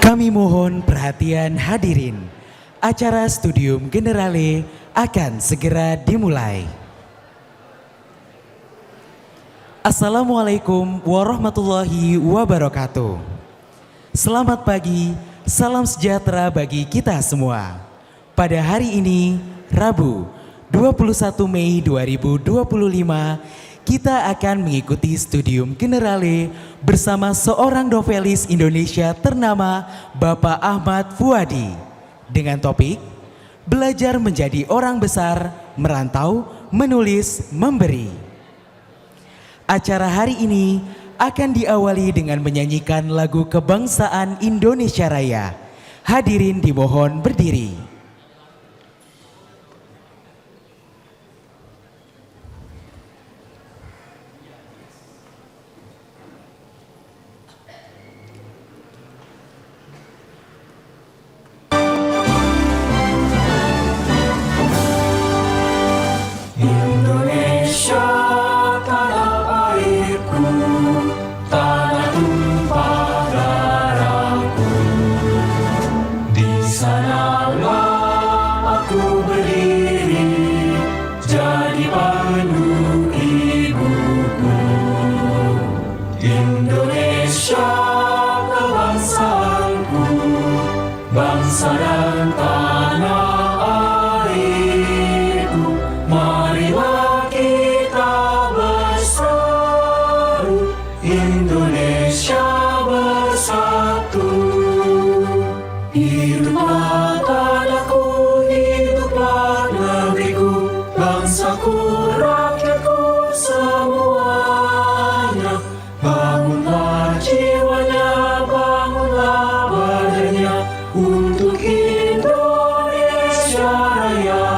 Kami mohon perhatian hadirin. Acara Studium Generale akan segera dimulai. Assalamualaikum warahmatullahi wabarakatuh. Selamat pagi, salam sejahtera bagi kita semua. Pada hari ini, Rabu 21 Mei 2025, kita akan mengikuti Studium Generale bersama seorang novelis Indonesia ternama Bapak Ahmad Fuadi dengan topik Belajar Menjadi Orang Besar, Merantau, Menulis, Memberi. Acara hari ini akan diawali dengan menyanyikan lagu kebangsaan Indonesia Raya. Hadirin dimohon berdiri. Indonesia tanah airku, tanah tumpah darahku. Di sanalah aku berdiri, jadi pandu ibuku. Indonesia kebangsaanku, bangsa dan tanah airku. Marilah kita berseru, Indonesia bersatu. Hiduplah tanahku, hiduplah negeriku, bangsaku, rakyatku semuanya. Bangunlah jiwanya, bangunlah badannya untuk Indonesia Raya.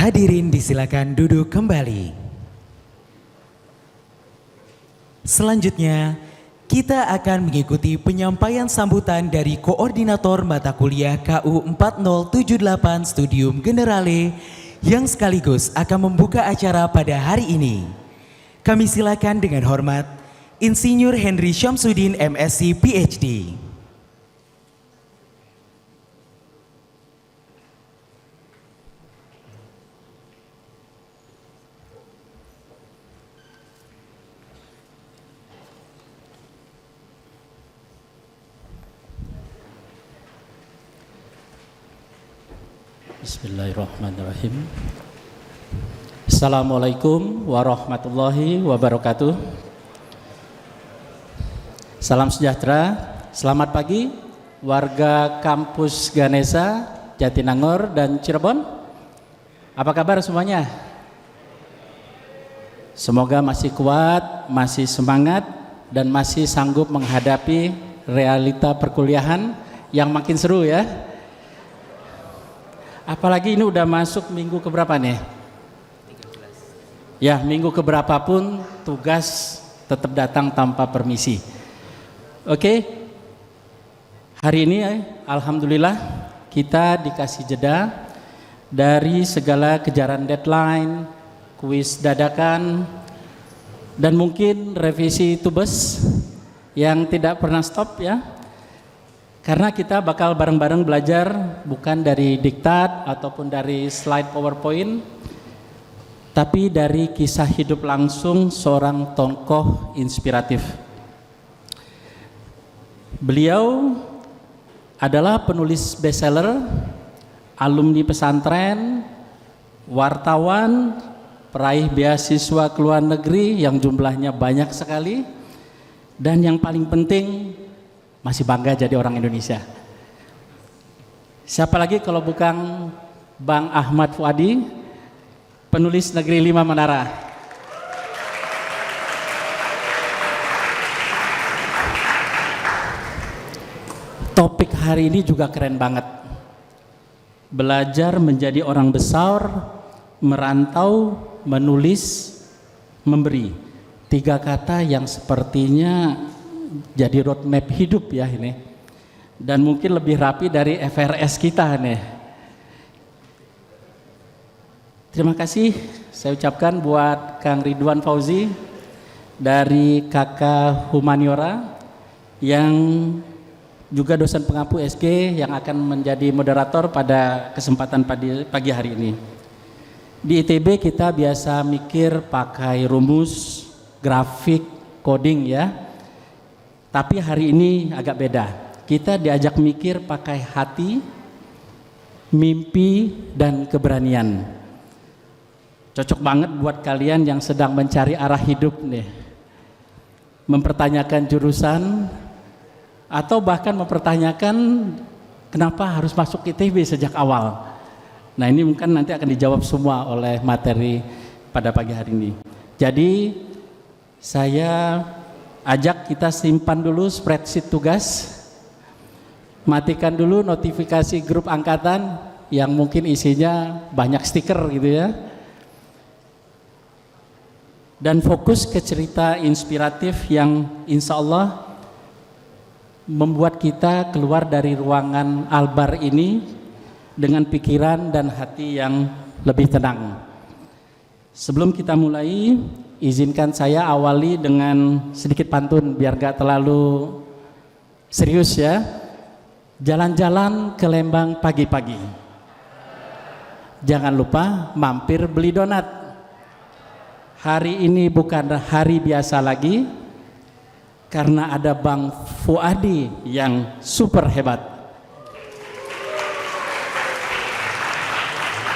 Hadirin disilakan duduk kembali. Selanjutnya, kita akan mengikuti penyampaian sambutan dari Koordinator Mata Kuliah KU 4078 Studium Generale yang sekaligus akan membuka acara pada hari ini. Kami silakan dengan hormat Insinyur Henry Syamsuddin MSc PhD. Bismillahirrahmanirrahim. Assalamualaikum warahmatullahi wabarakatuh. Salam sejahtera, selamat pagi warga kampus Ganesha, Jatinangor dan Cirebon. Apa kabar semuanya? Semoga masih kuat, masih semangat dan masih sanggup menghadapi realita perkuliahan yang makin seru ya. Apalagi ini udah masuk minggu keberapa nih? 13. Ya, minggu keberapa pun tugas tetap datang tanpa permisi. Oke. Hari ini alhamdulillah kita dikasih jeda dari segala kejaran deadline, kuis dadakan, dan mungkin revisi tugas yang tidak pernah stop ya. Karena kita bakal bareng-bareng belajar bukan dari diktat ataupun dari slide PowerPoint, tapi dari kisah hidup langsung seorang tokoh inspiratif. Beliau adalah penulis bestseller, alumni pesantren, wartawan, peraih beasiswa ke luar negeri yang jumlahnya banyak sekali, dan yang paling penting masih bangga jadi orang Indonesia. Siapa lagi kalau bukan Bang Ahmad Fuadi, penulis Negeri 5 Menara. Topik hari ini juga keren banget. Belajar menjadi orang besar, merantau, menulis, memberi. 3 kata yang sepertinya jadi roadmap hidup ya ini. Dan mungkin lebih rapi dari FRS kita nih. Terima kasih saya ucapkan buat Kang Ridwan Fauzi dari KK Humaniora yang juga dosen pengampu SG yang akan menjadi moderator pada kesempatan pagi hari ini. Di ITB kita biasa mikir pakai rumus, grafik, coding ya. Tapi hari ini agak beda. Kita diajak mikir pakai hati, mimpi, dan keberanian. Cocok banget buat kalian yang sedang mencari arah hidup nih. Mempertanyakan jurusan, atau bahkan mempertanyakan kenapa harus masuk ITB sejak awal. Nah ini mungkin nanti akan dijawab semua oleh materi pada pagi hari ini. Jadi saya ajak kita simpan dulu spreadsheet tugas, matikan dulu notifikasi grup angkatan yang mungkin isinya banyak stiker gitu ya. Dan fokus ke cerita inspiratif yang insya Allah membuat kita keluar dari ruangan albar ini dengan pikiran dan hati yang lebih tenang. Sebelum kita mulai, izinkan saya awali dengan sedikit pantun biar gak terlalu serius ya. Jalan-jalan ke Lembang pagi-pagi, jangan lupa mampir beli donat. Hari ini bukan hari biasa lagi, karena ada Bang Fuadi yang super hebat.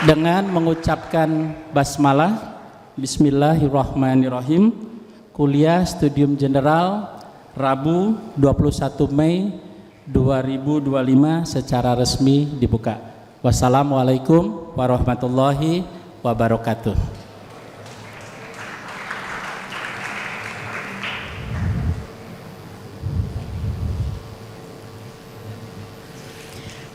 Dengan mengucapkan basmalah, Bismillahirrahmanirrahim, kuliah Studium General Rabu 21 Mei 2025 secara resmi dibuka. Wassalamualaikum warahmatullahi wabarakatuh.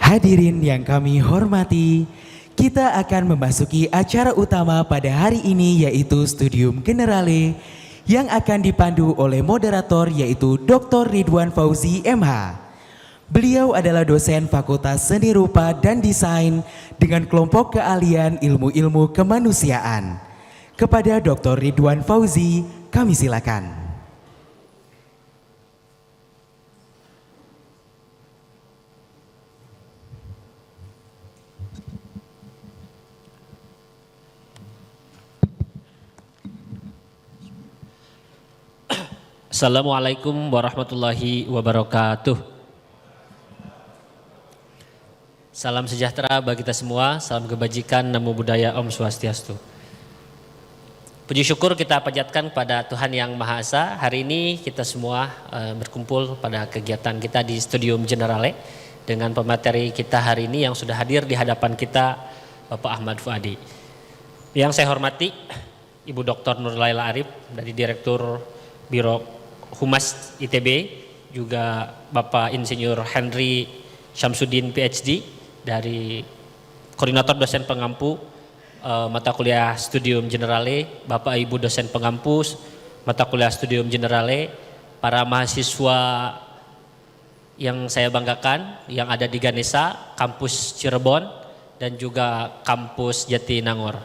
Hadirin yang kami hormati, kita akan memasuki acara utama pada hari ini yaitu Studium Generale yang akan dipandu oleh moderator yaitu Dr. Ridwan Fauzi MH. Beliau adalah dosen Fakultas Seni Rupa dan Desain dengan kelompok keahlian ilmu-ilmu kemanusiaan. Kepada Dr. Ridwan Fauzi, kami silakan. Assalamualaikum warahmatullahi wabarakatuh. Salam sejahtera bagi kita semua, salam kebajikan, namo buddhaya, Om Swastiastu. Puji syukur kita panjatkan pada Tuhan Yang Maha Esa. Hari ini kita semua berkumpul pada kegiatan kita di Studium Generale dengan pemateri kita hari ini yang sudah hadir di hadapan kita, Bapak Ahmad Fuadi. Yang saya hormati Ibu Dr. Nurlaila Arif dari Direktur Biro Humas ITB, juga Bapak Insinyur Henry Syamsuddin PhD dari Koordinator Dosen Pengampu mata kuliah Studium Generale, Bapak Ibu dosen pengampu mata kuliah Studium Generale, para mahasiswa yang saya banggakan yang ada di Ganesha, kampus Cirebon, dan juga kampus Jatinangor.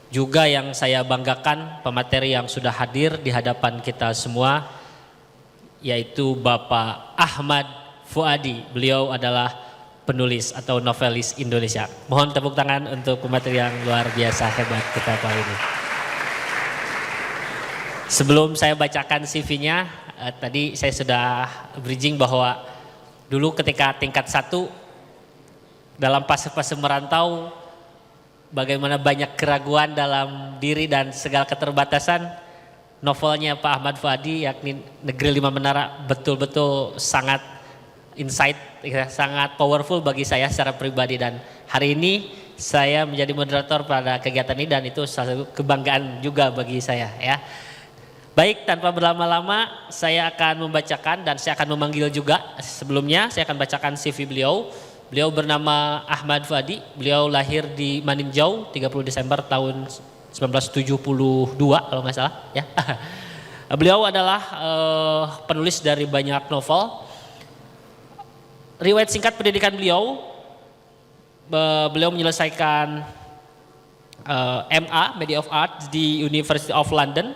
Juga yang saya banggakan pemateri yang sudah hadir di hadapan kita semua, yaitu Bapak Ahmad Fuadi. Beliau adalah penulis atau novelis Indonesia. Mohon tepuk tangan untuk pemateri yang luar biasa hebat kita kali ini. Sebelum saya bacakan CV-nya, tadi saya sudah bridging bahwa dulu ketika tingkat 1 dalam fase-fase merantau, bagaimana banyak keraguan dalam diri dan segala keterbatasan, novelnya Pak Ahmad Fuadi yakni Negeri 5 Menara betul-betul sangat insight ya, sangat powerful bagi saya secara pribadi, dan hari ini saya menjadi moderator pada kegiatan ini dan itu salah satu kebanggaan juga bagi saya ya. Baik, tanpa berlama-lama saya akan membacakan dan saya akan memanggil juga. Sebelumnya saya akan bacakan CV beliau. Beliau bernama Ahmad Fuadi, beliau lahir di Maninjau 30 Desember tahun 1972 kalau nggak salah ya. Beliau adalah penulis dari banyak novel. Riwayat singkat pendidikan beliau, beliau menyelesaikan MA Media of Art di University of London,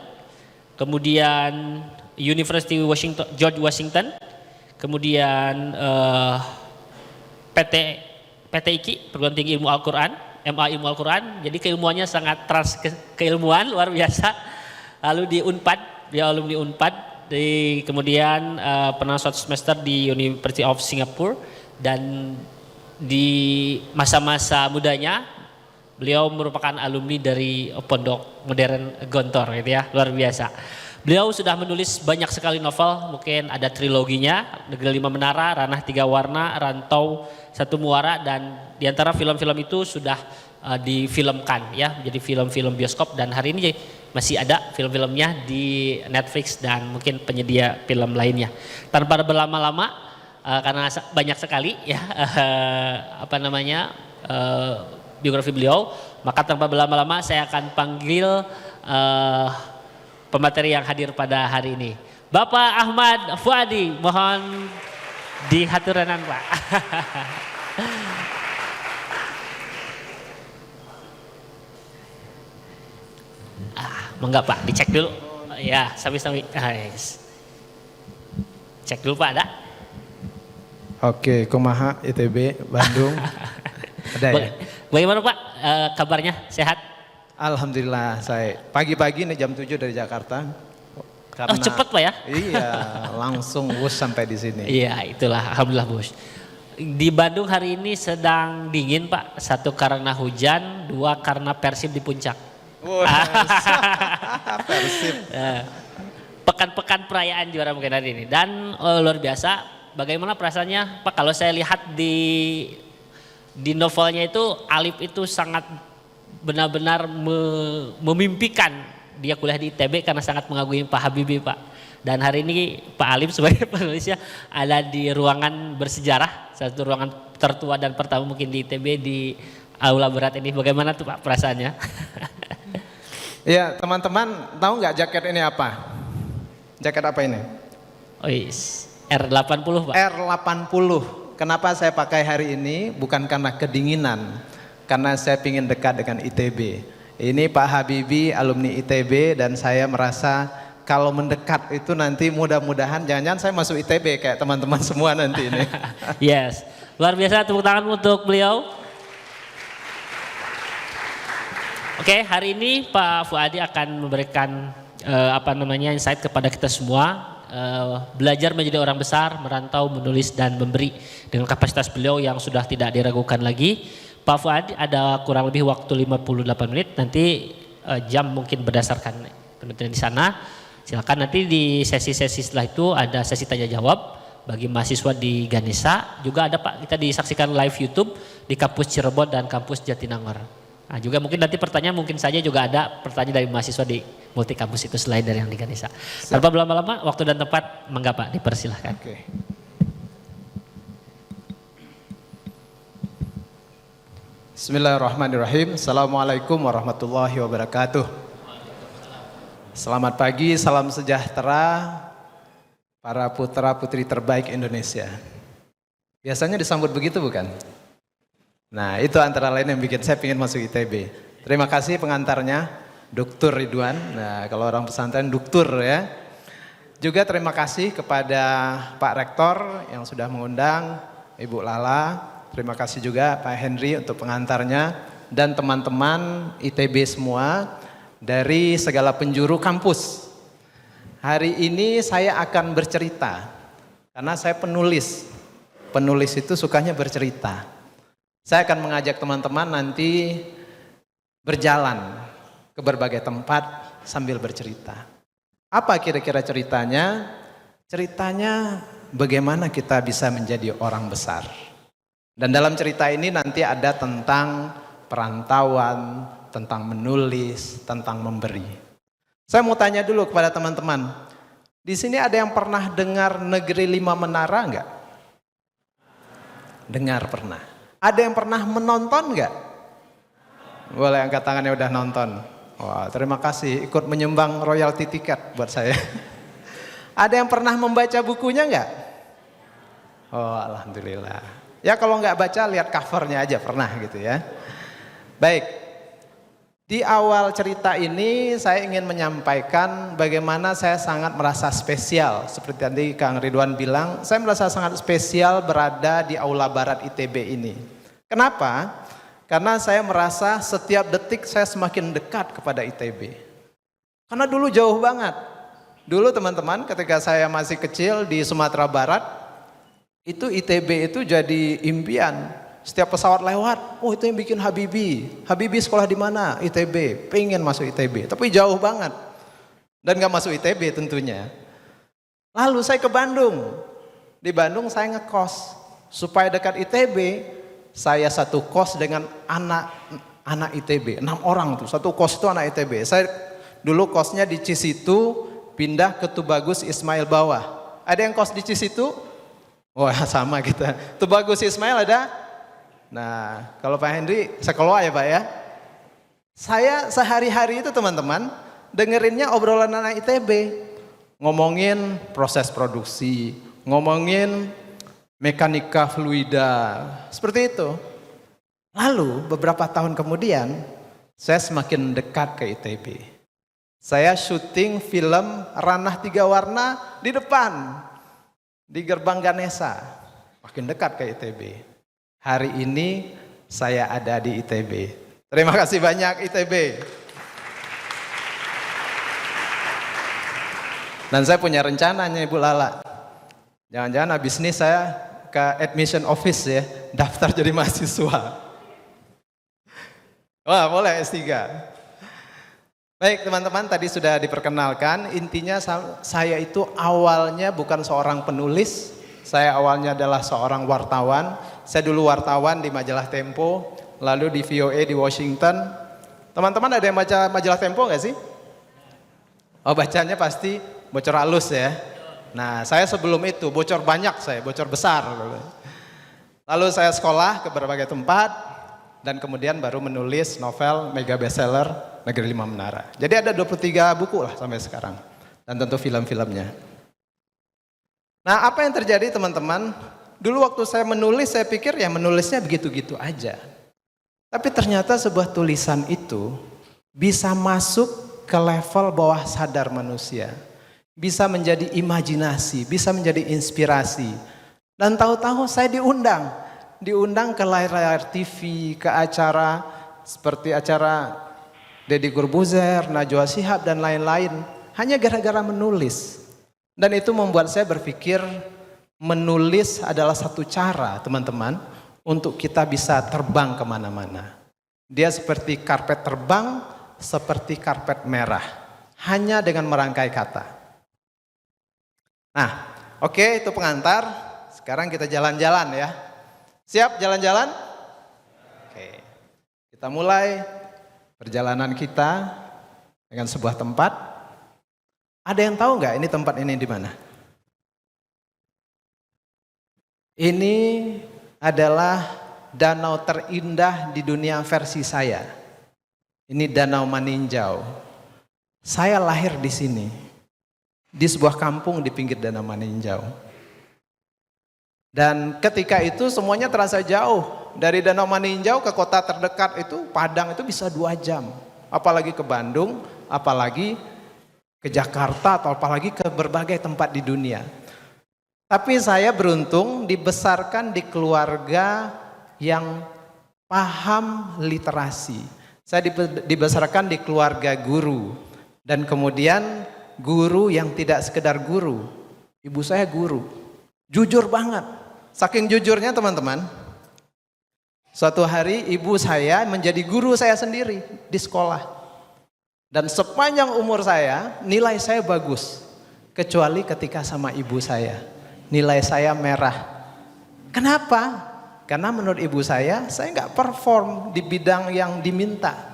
kemudian University Washington, George Washington, kemudian PTIQ Perguruan Tinggi Ilmu Al-Quran, MA Ilmu Al-Quran, jadi keilmuannya sangat keilmuan luar biasa. Lalu di Unpad, dia alumni Unpad. Kemudian pernah suatu semester di University of Singapore, dan di masa-masa mudanya beliau merupakan alumni dari Pondok Modern Gontor gitu ya, luar biasa. Beliau sudah menulis banyak sekali novel, mungkin ada triloginya, Negeri Lima Menara, Ranah Tiga Warna, Rantau, Satu Muara, dan di antara film-film itu sudah difilmkan ya, menjadi film-film bioskop, dan hari ini masih ada film-filmnya di Netflix dan mungkin penyedia film lainnya. Tanpa berlama-lama karena banyak sekali ya biografi beliau, maka tanpa berlama-lama saya akan panggil pemateri yang hadir pada hari ini. Bapak Ahmad Fuadi, mohon dihaturanan Pak. Enggak Pak, dicek dulu. Ya, sami-sami. Yes. Cek dulu Pak, ada? Oke, kumaha ITB Bandung. Ada ya? Bagaimana Pak kabarnya? Sehat? Alhamdulillah, saya pagi-pagi nih jam 7 dari Jakarta. Oh cepet Pak ya? Iya, langsung bus sampai di sini. Iya, itulah alhamdulillah Bos. Di Bandung hari ini sedang dingin Pak. Satu karena hujan, dua karena Persib di puncak. Persib. Pekan-pekan perayaan juara mungkin hari ini, dan luar biasa. Bagaimana perasaannya Pak kalau saya lihat di novelnya itu Alif itu sangat benar-benar memimpikan dia kuliah di ITB karena sangat mengagumi Pak Habibie Pak. Dan hari ini Pak Alif sebagai penulisnya ada di ruangan bersejarah, satu ruangan tertua dan pertama mungkin di ITB di Aula Berat ini. Bagaimana tuh Pak perasaannya? Iya, teman-teman tahu nggak jaket ini apa? Jaket apa ini? Oh yes. R80 Pak. R80. Kenapa saya pakai hari ini? Bukan karena kedinginan, karena saya ingin dekat dengan ITB. Ini Pak Habibie alumni ITB, dan saya merasa kalau mendekat itu nanti mudah-mudahan jangan-jangan saya masuk ITB kayak teman-teman semua nanti ini. Yes, luar biasa, tepuk tangan untuk beliau. Oke, hari ini Pak Fuadi akan memberikan insight kepada kita semua. Belajar menjadi orang besar, merantau, menulis dan memberi, dengan kapasitas beliau yang sudah tidak diragukan lagi. Pak Fuadi ada kurang lebih waktu 58 menit, nanti jam mungkin berdasarkan penelitian di sana. Silakan nanti di sesi-sesi setelah itu ada sesi tanya jawab bagi mahasiswa di Ganesha. Juga ada Pak, kita disaksikan live YouTube di kampus Cirebon dan kampus Jatinangor. Nah, juga mungkin nanti pertanyaan mungkin saja juga ada pertanyaan dari mahasiswa di multi kampus itu selain dari yang di Ganesha. Tanpa berlama-lama, waktu dan tempat mangga Pak, dipersilahkan. Oke. Bismillahirrahmanirrahim. Assalamualaikum warahmatullahi wabarakatuh. Selamat pagi, salam sejahtera para putra putri terbaik Indonesia. Biasanya disambut begitu bukan? Nah, itu antara lain yang bikin saya ingin masuk ITB. Terima kasih pengantarnya, Dr. Ridwan. Nah, kalau orang pesantren Duktur ya. Juga terima kasih kepada Pak Rektor yang sudah mengundang, Ibu Lala. Terima kasih juga Pak Henry untuk pengantarnya dan teman-teman ITB semua dari segala penjuru kampus. Hari ini saya akan bercerita karena saya penulis. Penulis itu sukanya bercerita. Saya akan mengajak teman-teman nanti berjalan ke berbagai tempat sambil bercerita. Apa kira-kira ceritanya? Ceritanya bagaimana kita bisa menjadi orang besar. Dan dalam cerita ini nanti ada tentang perantauan, tentang menulis, tentang memberi. Saya mau tanya dulu kepada teman-teman, di sini ada yang pernah dengar Negeri 5 Menara enggak? Dengar pernah. Ada yang pernah menonton enggak? Boleh angkat tangannya udah nonton. Wah, terima kasih ikut menyumbang royalti tiket buat saya. Ada yang pernah membaca bukunya enggak? Oh, alhamdulillah. Ya kalau enggak baca lihat covernya aja pernah gitu ya. Baik. Di awal cerita ini saya ingin menyampaikan bagaimana saya sangat merasa spesial. Seperti tadi Kang Ridwan bilang, saya merasa sangat spesial berada di Aula Barat ITB ini. Kenapa? Karena saya merasa setiap detik saya semakin dekat kepada ITB. Karena dulu jauh banget. Dulu teman-teman ketika saya masih kecil di Sumatera Barat, itu ITB itu jadi impian. Setiap pesawat lewat, oh itu yang bikin Habibie. Habibie sekolah di mana? ITB. Pengen masuk ITB, tapi jauh banget. Dan gak masuk ITB tentunya. Lalu saya ke Bandung. Di Bandung saya ngekos. Supaya dekat ITB, saya satu kos dengan anak ITB, 6 orang tuh, satu kos itu anak ITB. Saya dulu kosnya di Cisitu, pindah ke Tubagus Ismail Bawah. Ada yang kos di Cisitu? Wah sama kita. Tubagus Ismail ada? Nah kalau Pak Henry sekolah ya Pak ya. Saya sehari-hari itu teman-teman dengerinnya obrolan anak ITB. Ngomongin proses produksi, ngomongin mekanika fluida, seperti itu. Lalu beberapa tahun kemudian, saya semakin dekat ke ITB. Saya syuting film Ranah 3 Warna di depan, di gerbang Ganesha. Makin dekat ke ITB. Hari ini saya ada di ITB. Terima kasih banyak ITB. Dan saya punya rencananya Ibu Lala. Jangan-jangan habis ini saya ke admission office ya, daftar jadi mahasiswa. Wah boleh S3. Baik teman-teman, tadi sudah diperkenalkan, intinya saya itu awalnya bukan seorang penulis, saya awalnya adalah seorang wartawan. Saya dulu wartawan di majalah Tempo, lalu di VOA di Washington. Teman-teman ada yang baca majalah Tempo nggak sih? Oh bacanya pasti bocor halus ya. Nah saya sebelum itu bocor banyak saya, bocor besar. Lalu saya sekolah ke berbagai tempat dan kemudian baru menulis novel mega bestseller Negeri 5 Menara. Jadi ada 23 buku lah sampai sekarang dan tentu film-filmnya. Nah apa yang terjadi teman-teman? Dulu waktu saya menulis saya pikir ya menulisnya begitu-gitu aja. Tapi ternyata sebuah tulisan itu bisa masuk ke level bawah sadar manusia. Bisa menjadi imajinasi, bisa menjadi inspirasi. Dan tahu-tahu saya diundang ke layar TV, ke acara seperti acara Deddy Corbuzier, Najwa Shihab dan lain-lain. Hanya gara-gara menulis. Dan itu membuat saya berpikir menulis adalah satu cara teman-teman untuk kita bisa terbang kemana-mana. Dia seperti karpet terbang, seperti karpet merah. Hanya dengan merangkai kata. Nah, oke, itu pengantar. Sekarang kita jalan-jalan ya. Siap jalan-jalan? Oke. Kita mulai perjalanan kita dengan sebuah tempat. Ada yang tahu nggak ini tempat ini di mana? Ini adalah danau terindah di dunia versi saya. Ini Danau Maninjau. Saya lahir di sini. Di sebuah kampung di pinggir Danau Maninjau. Dan ketika itu semuanya terasa jauh. Dari Danau Maninjau ke kota terdekat itu Padang itu bisa 2 jam. Apalagi ke Bandung, apalagi ke Jakarta atau apalagi ke berbagai tempat di dunia. Tapi saya beruntung dibesarkan di keluarga yang paham literasi. Saya dibesarkan di keluarga guru. Dan kemudian guru yang tidak sekedar guru. Ibu saya guru. Jujur banget. Saking jujurnya teman-teman. Suatu hari ibu saya menjadi guru saya sendiri di sekolah. Dan sepanjang umur saya nilai saya bagus. Kecuali ketika sama ibu saya. nilai saya merah. Kenapa? Karena menurut ibu saya nggak perform di bidang yang diminta.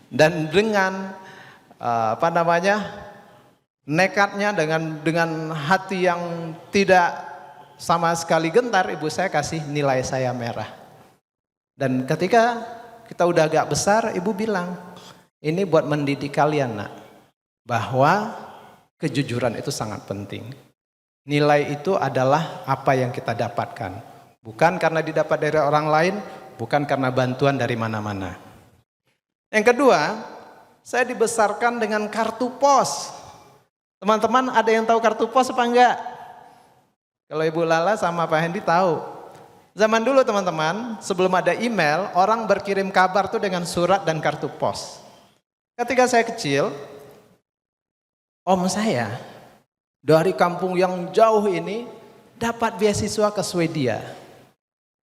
Dan dengan nekatnya, dengan hati yang tidak sama sekali gentar, ibu saya kasih nilai saya merah. Dan ketika kita udah agak besar, ibu bilang, ini buat mendidik kalian nak, bahwa kejujuran itu sangat penting. Nilai itu adalah apa yang kita dapatkan, bukan karena didapat dari orang lain, bukan karena bantuan dari mana-mana. Yang kedua, saya dibesarkan dengan kartu pos. Teman-teman ada yang tahu kartu pos apa enggak? Kalau Ibu Lala sama Pak Hendy tahu. Zaman dulu teman-teman, sebelum ada email, orang berkirim kabar tuh dengan surat dan kartu pos. Ketika saya kecil, om saya dari kampung yang jauh ini dapat beasiswa ke Swedia.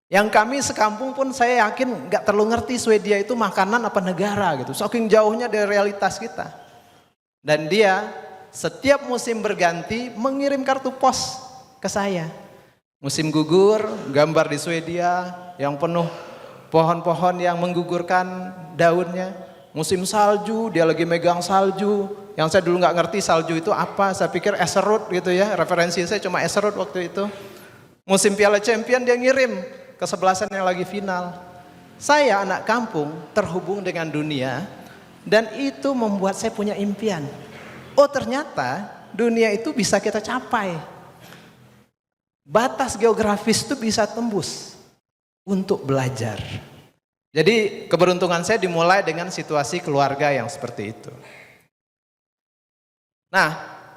Yang kami sekampung pun saya yakin gak terlalu ngerti Swedia itu makanan apa negara gitu. Saking jauhnya dari realitas kita. Dan dia setiap musim berganti mengirim kartu pos ke saya. Musim gugur, gambar di Swedia yang penuh pohon-pohon yang menggugurkan daunnya. Musim salju, dia lagi megang salju. Yang saya dulu gak ngerti salju itu apa, saya pikir es serut gitu ya. Referensi saya cuma es serut waktu itu. Musim Piala Champion dia ngirim kesebelasan yang lagi final. Saya anak kampung terhubung dengan dunia dan itu membuat saya punya impian. Oh ternyata dunia itu bisa kita capai. Batas geografis itu bisa tembus untuk belajar. Jadi keberuntungan saya dimulai dengan situasi keluarga yang seperti itu. Nah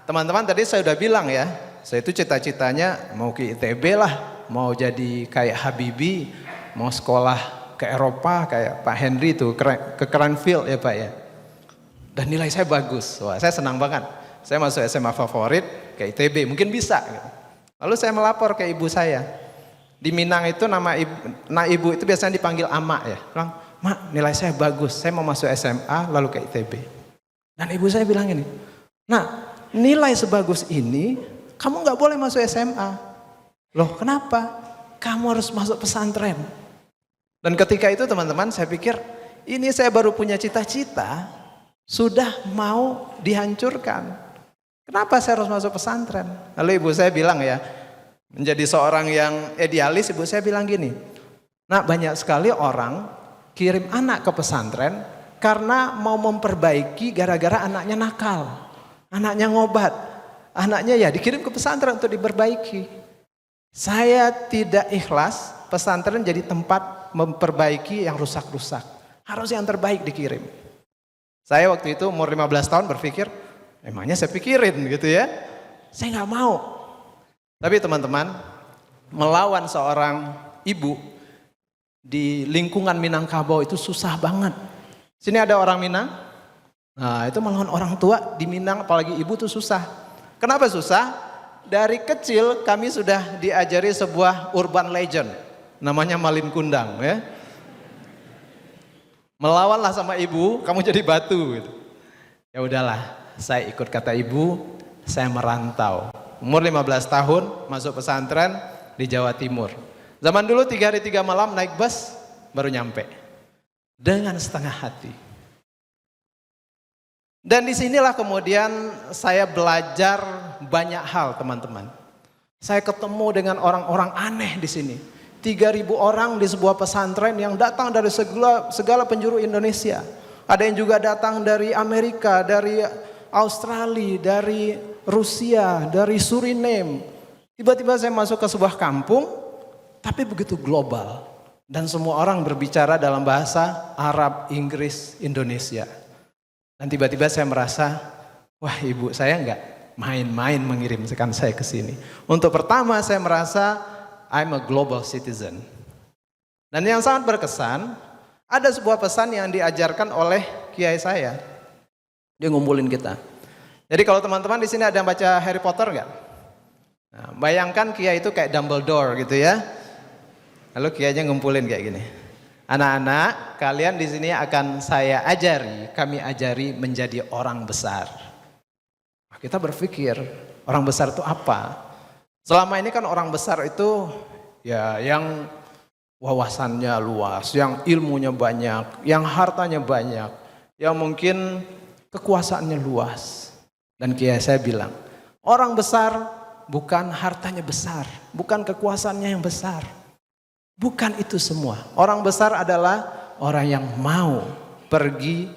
teman-teman tadi saya udah bilang ya, saya itu cita-citanya mau ke ITB lah, mau jadi kayak Habibie, mau sekolah ke Eropa kayak Pak Henry itu ke Cranfield ya Pak ya. Dan nilai saya bagus, wah saya senang banget. Saya masuk SMA favorit ke ITB, mungkin bisa. Lalu saya melapor ke ibu saya. Di Minang itu nama ibu itu biasanya dipanggil Ama ya. Bilang, Mak nilai saya bagus, saya mau masuk SMA lalu ke ITB. Dan ibu saya bilang ini, nah nilai sebagus ini kamu gak boleh masuk SMA. Loh kenapa? Kamu harus masuk pesantren. Dan ketika itu teman-teman saya pikir ini saya baru punya cita-cita sudah mau dihancurkan. Kenapa saya harus masuk pesantren? Lalu ibu saya bilang ya, menjadi seorang yang idealis, ibu saya bilang gini, nah banyak sekali orang kirim anak ke pesantren karena mau memperbaiki gara-gara anaknya nakal, anaknya ngobat, anaknya ya dikirim ke pesantren untuk diperbaiki. Saya tidak ikhlas pesantren jadi tempat memperbaiki yang rusak-rusak. Harus yang terbaik dikirim. Saya waktu itu umur 15 tahun berpikir, emangnya saya pikirin gitu ya. Saya gak mau. Tapi teman-teman, melawan seorang ibu di lingkungan Minangkabau itu susah banget. Sini ada orang Minang. Nah itu melawan orang tua di Minang apalagi ibu tuh susah. Kenapa susah? Dari kecil kami sudah diajari sebuah urban legend. Namanya Malin Kundang ya. Melawanlah sama ibu, kamu jadi batu gitu. Ya udahlah, saya ikut kata ibu, saya merantau. Umur 15 tahun masuk pesantren di Jawa Timur. Zaman dulu 3 hari 3 malam naik bus baru nyampe. Dengan setengah hati. Dan disinilah kemudian saya belajar banyak hal teman-teman. Saya ketemu dengan orang-orang aneh di sini. 3.000 orang di sebuah pesantren yang datang dari segala penjuru Indonesia. Ada yang juga datang dari Amerika, dari Australia, dari Rusia, dari Suriname. Tiba-tiba saya masuk ke sebuah kampung, tapi begitu global. Dan semua orang berbicara dalam bahasa Arab, Inggris, Indonesia. Dan tiba-tiba saya merasa, wah ibu saya enggak main-main mengirimkan saya ke sini. Untuk pertama saya merasa, I'm a global citizen. Dan yang sangat berkesan, ada sebuah pesan yang diajarkan oleh kiai saya. Dia ngumpulin kita. Jadi kalau teman-teman di sini ada yang baca Harry Potter enggak? Nah, bayangkan kiai itu kayak Dumbledore gitu ya. Lalu kiainya ngumpulin kayak gini. Anak-anak, kalian di sini akan saya ajari, kami ajari menjadi orang besar. Kita berpikir, orang besar itu apa? Selama ini kan orang besar itu ya yang wawasannya luas, yang ilmunya banyak, yang hartanya banyak, yang mungkin kekuasaannya luas. Dan kiai saya bilang, orang besar bukan hartanya besar, bukan kekuasaannya yang besar. Bukan itu semua. Orang besar adalah orang yang mau pergi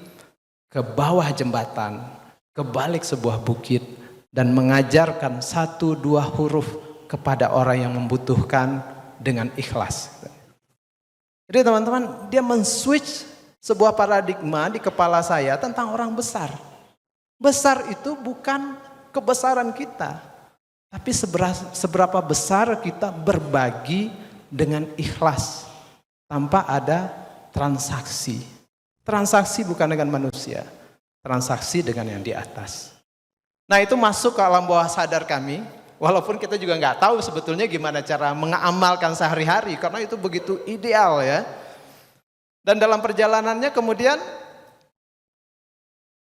ke bawah jembatan, ke balik sebuah bukit, dan mengajarkan 1-2 huruf kepada orang yang membutuhkan dengan ikhlas. Jadi teman-teman, dia men-switch sebuah paradigma di kepala saya tentang orang besar. Besar itu bukan kebesaran kita, tapi seberapa besar kita berbagi dengan ikhlas tanpa ada transaksi. Transaksi bukan dengan manusia, transaksi dengan yang di atas. Nah, itu masuk ke alam bawah sadar kami, walaupun kita juga nggak tahu sebetulnya gimana cara mengamalkan sehari-hari, karena itu begitu ideal ya. Dan dalam perjalanannya kemudian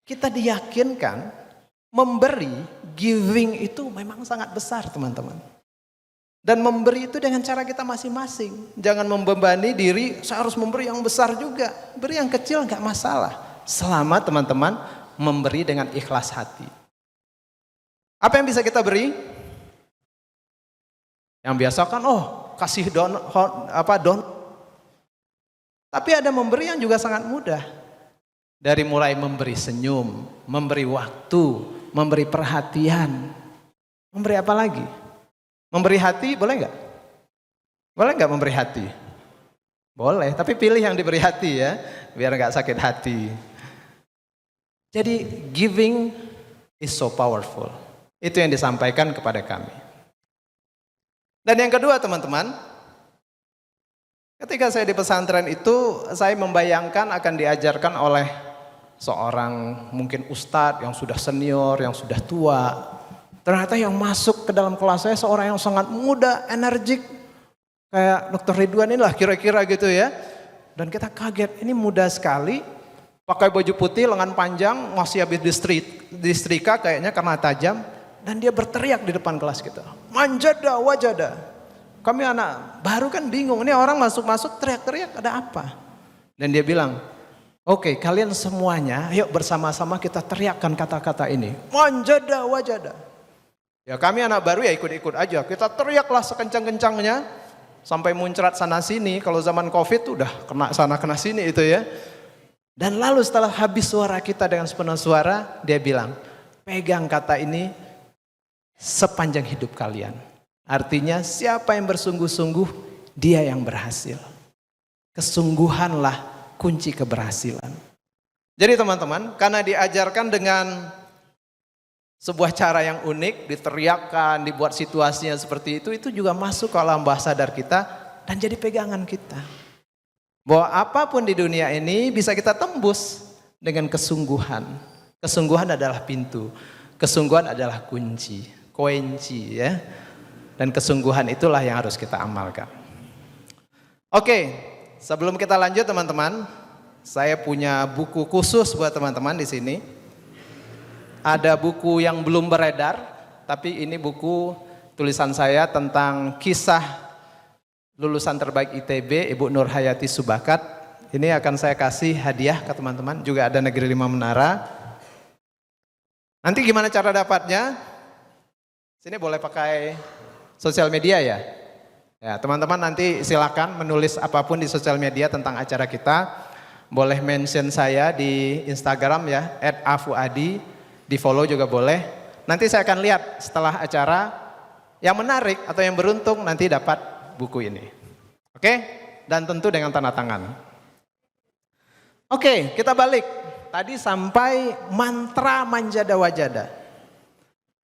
kita diyakinkan memberi, giving itu memang sangat besar teman-teman. Dan memberi itu dengan cara kita masing-masing. Jangan membebani diri, saya harus memberi yang besar juga. Beri yang kecil nggak masalah. Selama teman-teman memberi dengan ikhlas hati. Apa yang bisa kita beri? Yang biasa kan, kasih don. Tapi ada memberi yang juga sangat mudah. Dari mulai memberi senyum, memberi waktu, memberi perhatian. Memberi apa lagi? Memberi hati boleh nggak? Boleh nggak memberi hati? Boleh, tapi pilih yang diberi hati ya, biar nggak sakit hati. Jadi giving is so powerful. Itu yang disampaikan kepada kami. Dan yang kedua teman-teman, ketika saya di pesantren itu, saya membayangkan akan diajarkan oleh seorang mungkin ustadz yang sudah senior, yang sudah tua. Ternyata yang masuk ke dalam kelas saya seorang yang sangat muda, energik. Kayak Dr. Ridwan inilah kira-kira gitu ya. Dan kita kaget, ini muda sekali. Pakai baju putih, lengan panjang, masih habis disetrika kayaknya karena tajam. Dan dia berteriak di depan kelas kita. Manjada wajada. Kami anak baru kan bingung, ini orang masuk-masuk teriak-teriak ada apa? Dan dia bilang, oke, kalian semuanya yuk bersama-sama kita teriakkan kata-kata ini. Manjada wajada. Ya kami anak baru ya ikut-ikut aja. Kita teriaklah sekencang-kencangnya sampai muncrat sana sini. Kalau zaman Covid tuh udah kena sana kena sini itu ya. Dan lalu setelah habis suara kita dengan sepenuh suara, dia bilang, pegang kata ini sepanjang hidup kalian. Artinya siapa yang bersungguh-sungguh, dia yang berhasil. Kesungguhanlah kunci keberhasilan. Jadi teman-teman, karena diajarkan dengan sebuah cara yang unik, diteriakkan, dibuat situasinya seperti itu juga masuk ke alam bawah sadar kita dan jadi pegangan kita. Bahwa apapun di dunia ini bisa kita tembus dengan kesungguhan. Kesungguhan adalah pintu, kesungguhan adalah kunci ya. Dan kesungguhan itulah yang harus kita amalkan. Oke, sebelum kita lanjut teman-teman, saya punya buku khusus buat teman-teman di sini. Ada buku yang belum beredar, tapi ini buku tulisan saya tentang kisah lulusan terbaik ITB, Ibu Nur Hayati Subakat. Ini akan saya kasih hadiah ke teman-teman, juga ada Negeri 5 Menara. Nanti gimana cara dapatnya? Sini boleh pakai sosial media ya? Ya, teman-teman nanti silakan menulis apapun di sosial media tentang acara kita. Boleh mention saya di Instagram ya, @afuadi. Di follow juga boleh. Nanti saya akan lihat setelah acara yang menarik atau yang beruntung nanti dapat buku ini. Oke? Dan tentu dengan tanda tangan. Oke, kita balik. Tadi sampai mantra manjada wajada.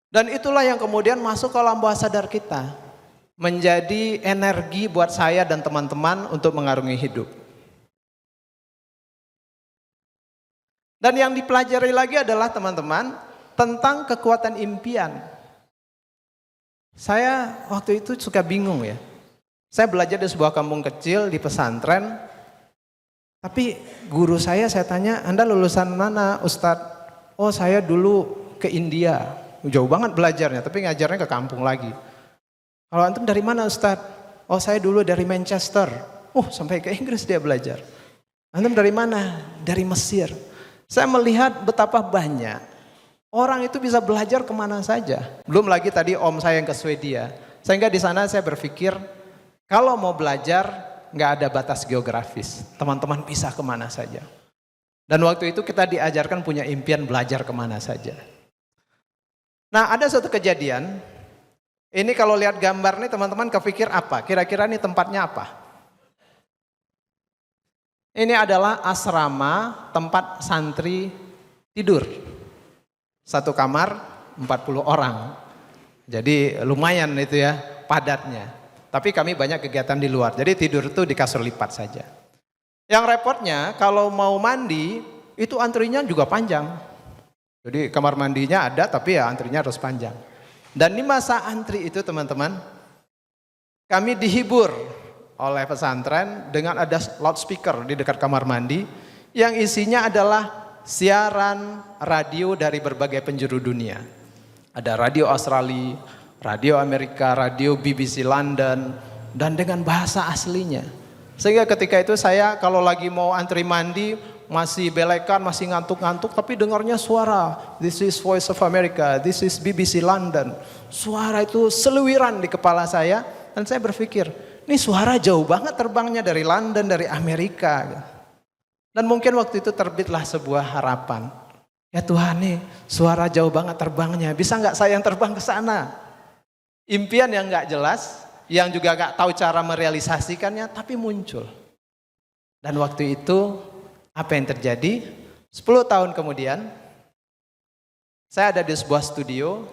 Dan itulah yang kemudian masuk ke alam bawah sadar kita. Menjadi energi buat saya dan teman-teman untuk mengarungi hidup. Dan yang dipelajari lagi adalah teman-teman tentang kekuatan impian. Saya waktu itu suka bingung ya. Saya belajar di sebuah kampung kecil di pesantren. Tapi guru saya tanya, Anda lulusan mana Ustadz? Oh saya dulu ke India. Jauh banget belajarnya, tapi ngajarnya ke kampung lagi. Kalau antum dari mana Ustadz? Oh saya dulu dari Manchester. Sampai ke Inggris dia belajar. Antum dari mana? Dari Mesir. Saya melihat betapa banyak orang itu bisa belajar kemana saja. Belum lagi tadi om saya yang ke Swedia. Sehingga di sana saya berpikir kalau mau belajar nggak ada batas geografis. Teman-teman bisa kemana saja. Dan waktu itu kita diajarkan punya impian belajar kemana saja. Nah ada suatu kejadian. Ini kalau lihat gambar nih teman-teman kepikir apa? Kira-kira ini tempatnya apa? Ini adalah asrama tempat santri tidur. Satu kamar 40 orang. Jadi lumayan itu ya padatnya. Tapi kami banyak kegiatan di luar. Jadi tidur itu di kasur lipat saja. Yang repotnya kalau mau mandi itu antrinya juga panjang. Jadi kamar mandinya ada tapi ya antrinya harus panjang. Dan di masa antri itu teman-teman kami dihibur oleh pesantren dengan ada loudspeaker di dekat kamar mandi yang isinya adalah siaran radio dari berbagai penjuru dunia. Ada radio Australia, radio Amerika, radio BBC London dan dengan bahasa aslinya. Sehingga ketika itu saya kalau lagi mau antri mandi masih belekan, masih ngantuk-ngantuk tapi dengarnya suara. This is Voice of America, this is BBC London. Suara itu seliwiran di kepala saya dan saya berpikir, ini suara jauh banget terbangnya dari London, dari Amerika. Dan mungkin waktu itu terbitlah sebuah harapan. Ya Tuhan nih suara jauh banget terbangnya. Bisa gak saya yang terbang ke sana? Impian yang gak jelas, yang juga gak tahu cara merealisasikannya, tapi muncul. Dan waktu itu apa yang terjadi? 10 tahun kemudian, saya ada di sebuah studio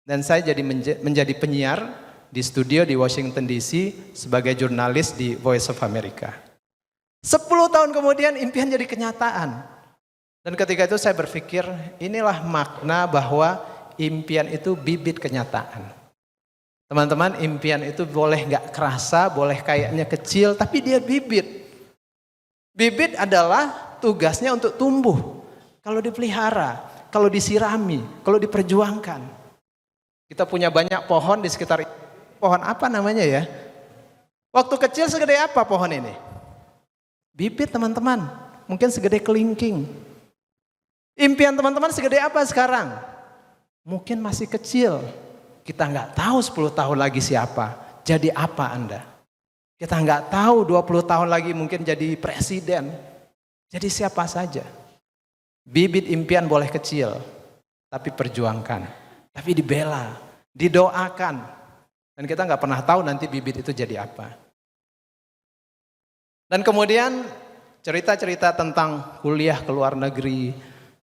dan saya jadi menjadi penyiar di studio di Washington DC sebagai jurnalis di Voice of America. 10 tahun kemudian impian jadi kenyataan. Dan ketika itu saya berpikir inilah makna bahwa impian itu bibit kenyataan. Teman-teman impian itu boleh gak kerasa, boleh kayaknya kecil tapi dia bibit. Bibit adalah tugasnya untuk tumbuh. Kalau dipelihara, kalau disirami, kalau diperjuangkan. Kita punya banyak pohon di sekitar pohon apa namanya ya? Waktu kecil segede apa pohon ini? Bibit teman-teman, mungkin segede kelingking. Impian teman-teman segede apa sekarang? Mungkin masih kecil. Kita nggak tahu 10 tahun lagi siapa, jadi apa Anda? Kita nggak tahu 20 tahun lagi mungkin jadi presiden. Jadi siapa saja. Bibit impian boleh kecil, tapi perjuangkan, tapi dibela, didoakan. Dan kita nggak pernah tahu nanti bibit itu jadi apa. Dan kemudian cerita-cerita tentang kuliah ke luar negeri,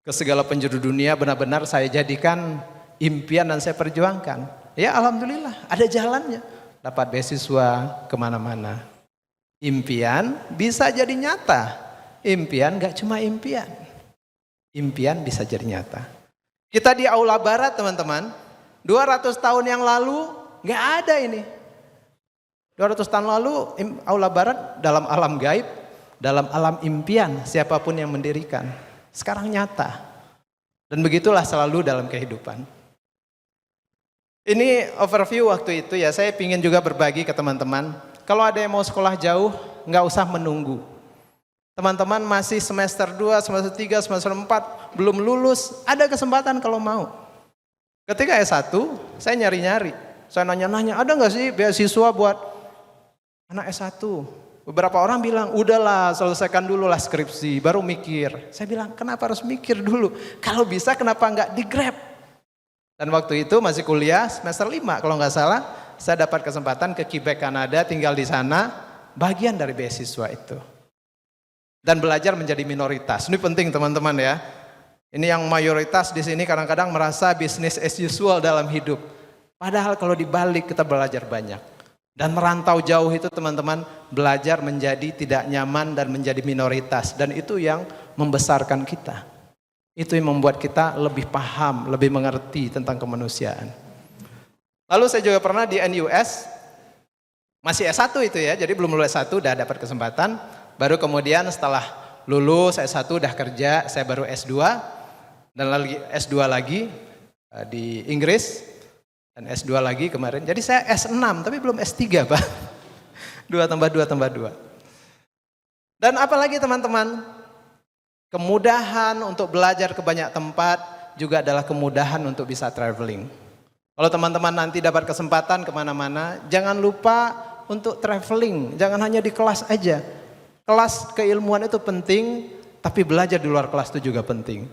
ke segala penjuru dunia benar-benar saya jadikan impian dan saya perjuangkan. Ya alhamdulillah ada jalannya. Dapat beasiswa kemana-mana. Impian bisa jadi nyata. Impian gak cuma impian. Impian bisa jadi nyata. Kita di Aula Barat teman-teman. 200 tahun yang lalu gak ada ini. 200 tahun lalu Aula Barat dalam alam gaib, dalam alam impian siapapun yang mendirikan. Sekarang nyata. Dan begitulah selalu dalam kehidupan. Ini overview waktu itu ya, saya ingin juga berbagi ke teman-teman. Kalau ada yang mau sekolah jauh, gak usah menunggu. Teman-teman masih semester 2, semester 3, semester 4, belum lulus, ada kesempatan kalau mau. Ketika S1, saya nyari-nyari. Saya nanya-nanya, ada gak sih beasiswa buat anak S1? Beberapa orang bilang, udahlah selesaikan dulu lah skripsi, baru mikir. Saya bilang, kenapa harus mikir dulu? Kalau bisa kenapa gak di Grab? Dan waktu itu masih kuliah semester 5 kalau gak salah, saya dapat kesempatan ke Quebec, Kanada, tinggal di sana, bagian dari beasiswa itu. Dan belajar menjadi minoritas, ini penting teman-teman ya. Ini yang mayoritas di sini kadang-kadang merasa business as usual dalam hidup. Padahal kalau dibalik kita belajar banyak. Dan merantau jauh itu teman-teman belajar menjadi tidak nyaman dan menjadi minoritas. Dan itu yang membesarkan kita. Itu yang membuat kita lebih paham, lebih mengerti tentang kemanusiaan. Lalu saya juga pernah di NUS, masih S1 itu ya, jadi belum lulus S1 udah dapat kesempatan. Baru kemudian setelah lulus S1 udah kerja, saya baru S2. Dan lagi S2 lagi di Inggris. Dan S2 lagi kemarin. Jadi saya S6 tapi belum S3 Pak. 2 tambah 2 tambah 2. Dan apalagi teman-teman, kemudahan untuk belajar ke banyak tempat juga adalah kemudahan untuk bisa traveling. Kalau teman-teman nanti dapat kesempatan kemana-mana, jangan lupa untuk traveling. Jangan hanya di kelas aja. Kelas keilmuan itu penting, tapi belajar di luar kelas itu juga penting.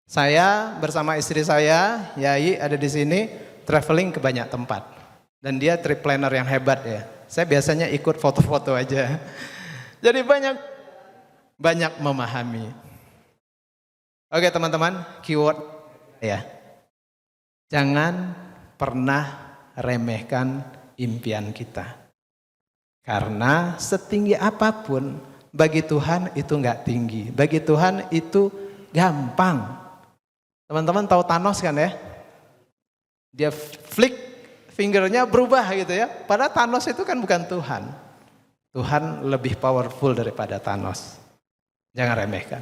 Saya bersama istri saya, Yai ada di sini, traveling ke banyak tempat. Dan dia trip planner yang hebat ya. Saya biasanya ikut foto-foto aja. Jadi banyak memahami. Oke teman-teman, keyword ya. Jangan pernah remehkan impian kita. Karena setinggi apapun, bagi Tuhan itu enggak tinggi. Bagi Tuhan itu gampang. Teman-teman tahu Thanos kan ya? Dia flick fingernya berubah gitu ya. Padahal Thanos itu kan bukan Tuhan. Tuhan lebih powerful daripada Thanos. Jangan remehkan.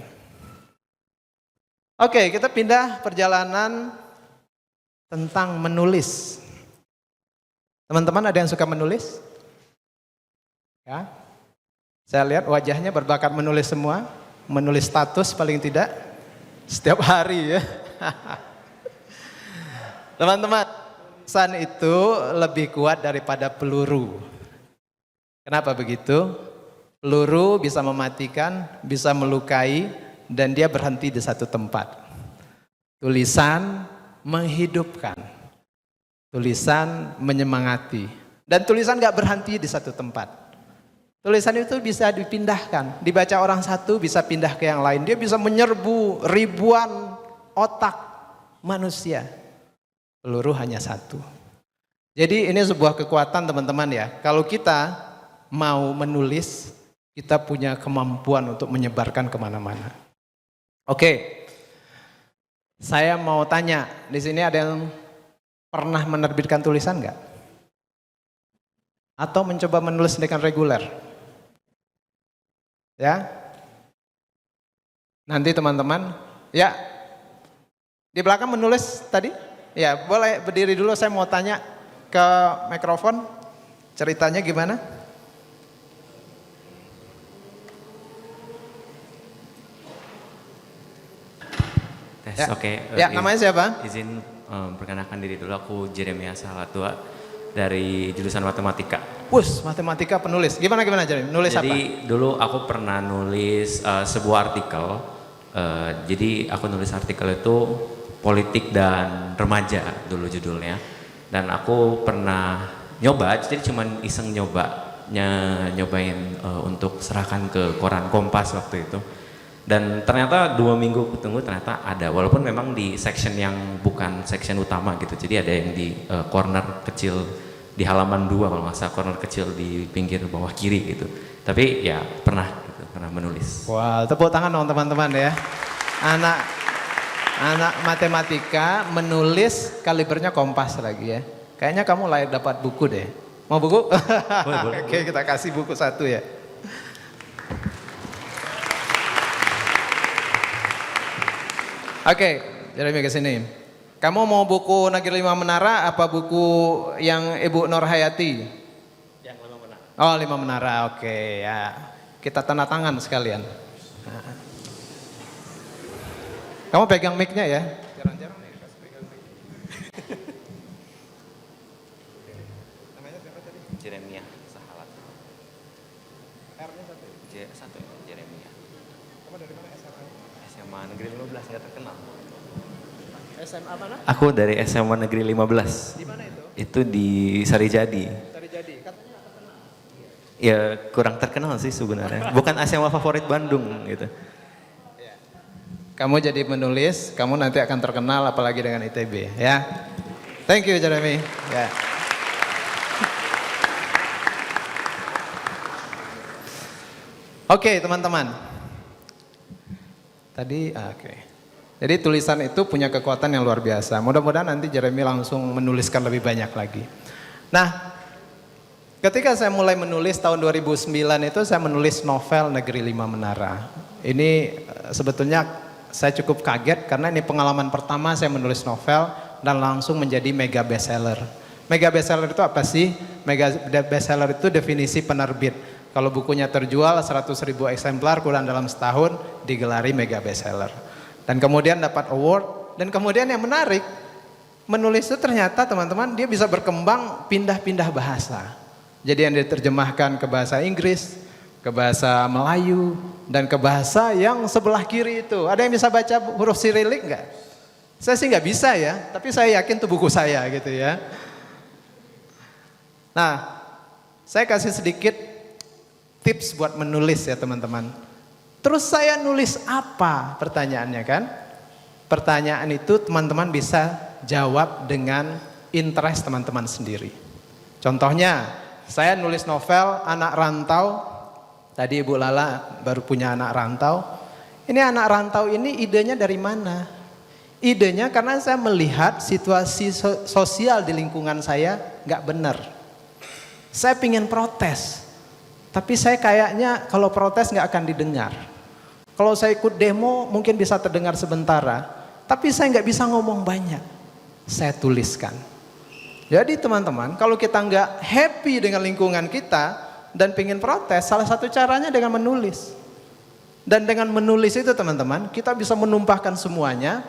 Oke, kita pindah perjalanan tentang menulis. Teman-teman ada yang suka menulis? Ya. Saya lihat wajahnya berbakat menulis semua. Menulis status paling tidak setiap hari ya. Teman-teman, pesan itu lebih kuat daripada peluru. Kenapa begitu? Peluru bisa mematikan, bisa melukai, dan dia berhenti di satu tempat. Tulisan menghidupkan, tulisan menyemangati, dan tulisan gak berhenti di satu tempat. Tulisan itu bisa dipindahkan, dibaca orang satu bisa pindah ke yang lain. Dia bisa menyerbu ribuan otak manusia. Peluru hanya satu. Jadi ini sebuah kekuatan teman-teman ya. Kalau kita mau menulis, kita punya kemampuan untuk menyebarkan kemana-mana. Oke, saya mau tanya, di sini ada yang pernah menerbitkan tulisan nggak? Atau mencoba menulis dengan reguler? Ya, nanti teman-teman, ya di belakang menulis tadi? Ya, boleh berdiri dulu, saya mau tanya ke mikrofon, ceritanya gimana? Tes, Ya. oke. Ya, namanya siapa? Izin perkenalkan diri dulu, aku Jeremia Salatua dari jurusan matematika. Matematika penulis. Gimana Jeremy? Nulis apa? Jadi dulu aku pernah nulis sebuah artikel. Jadi aku nulis artikel itu politik dan remaja dulu judulnya. Dan aku pernah nyoba, jadi cuman iseng nyobain untuk serahkan ke koran Kompas waktu itu. Dan ternyata 2 minggu kutunggu ternyata ada, walaupun memang di section yang bukan section utama gitu. Jadi ada yang di corner kecil di halaman 2 kalau nggak salah, corner kecil di pinggir bawah kiri gitu. Tapi ya pernah menulis. Wah, tepuk tangan dong teman-teman ya. Anak matematika menulis kalibernya Kompas lagi ya. Kayaknya kamu layak dapat buku deh. Mau buku? Boleh. Oke, kita kasih buku 1 ya. Oke, Jeremy ke sini. Kamu mau buku Negeri 5 Menara apa buku yang Ibu Nur Hayati? Yang 5 menara. Oh, 5 Menara. Oke, ya. Kita tanda tangan sekalian. Kamu pegang mic-nya ya. Jarang-jarang nih kasih pegang mic. Namanya siapa tadi? Jeremia Sahalat. R-nya 1. J1 Jeremia. Kamu dari mana SMA? SMA Negeri 15 nggak terkenal. SMA mana? Aku dari SMA Negeri 15. Di mana itu? Itu di Sarijadi. Dari Jadi. Katanya terkenal. Ya kurang terkenal sih sebenarnya. Bukan SMA favorit Bandung gitu. Kamu jadi menulis, kamu nanti akan terkenal apalagi dengan ITB ya. Thank you Jeremy. Ya. Oke teman-teman. Tadi oke. Jadi tulisan itu punya kekuatan yang luar biasa. Mudah-mudahan nanti Jeremy langsung menuliskan lebih banyak lagi. Nah, ketika saya mulai menulis tahun 2009 itu saya menulis novel Negeri 5 Menara. Ini sebetulnya saya cukup kaget karena ini pengalaman pertama saya menulis novel dan langsung menjadi mega bestseller. Mega bestseller itu apa sih? Mega bestseller itu definisi penerbit. Kalau bukunya terjual 100.000 eksemplar kurang dalam setahun, digelari mega bestseller. Dan kemudian dapat award. Dan kemudian yang menarik, menulis itu ternyata teman-teman dia bisa berkembang pindah-pindah bahasa. Jadi yang diterjemahkan ke bahasa Inggris, ke bahasa Melayu, dan ke bahasa yang sebelah kiri itu. Ada yang bisa baca huruf Sirilik nggak? Saya sih nggak bisa ya, tapi saya yakin itu buku saya gitu ya. Nah, saya kasih sedikit tips buat menulis ya teman-teman. Terus saya nulis apa? Pertanyaannya kan? Pertanyaan itu teman-teman bisa jawab dengan interest teman-teman sendiri. Contohnya, saya nulis novel anak rantau. Tadi Ibu Lala baru punya anak rantau. Ini anak rantau ini idenya dari mana? Idenya karena saya melihat situasi sosial di lingkungan saya nggak benar. Saya pingin protes. Tapi saya kayaknya kalau protes nggak akan didengar. Kalau saya ikut demo mungkin bisa terdengar sementara. Tapi saya nggak bisa ngomong banyak. Saya tuliskan. Jadi teman-teman, kalau kita nggak happy dengan lingkungan kita dan pingin protes, salah satu caranya dengan menulis. Dan dengan menulis itu teman-teman, kita bisa menumpahkan semuanya.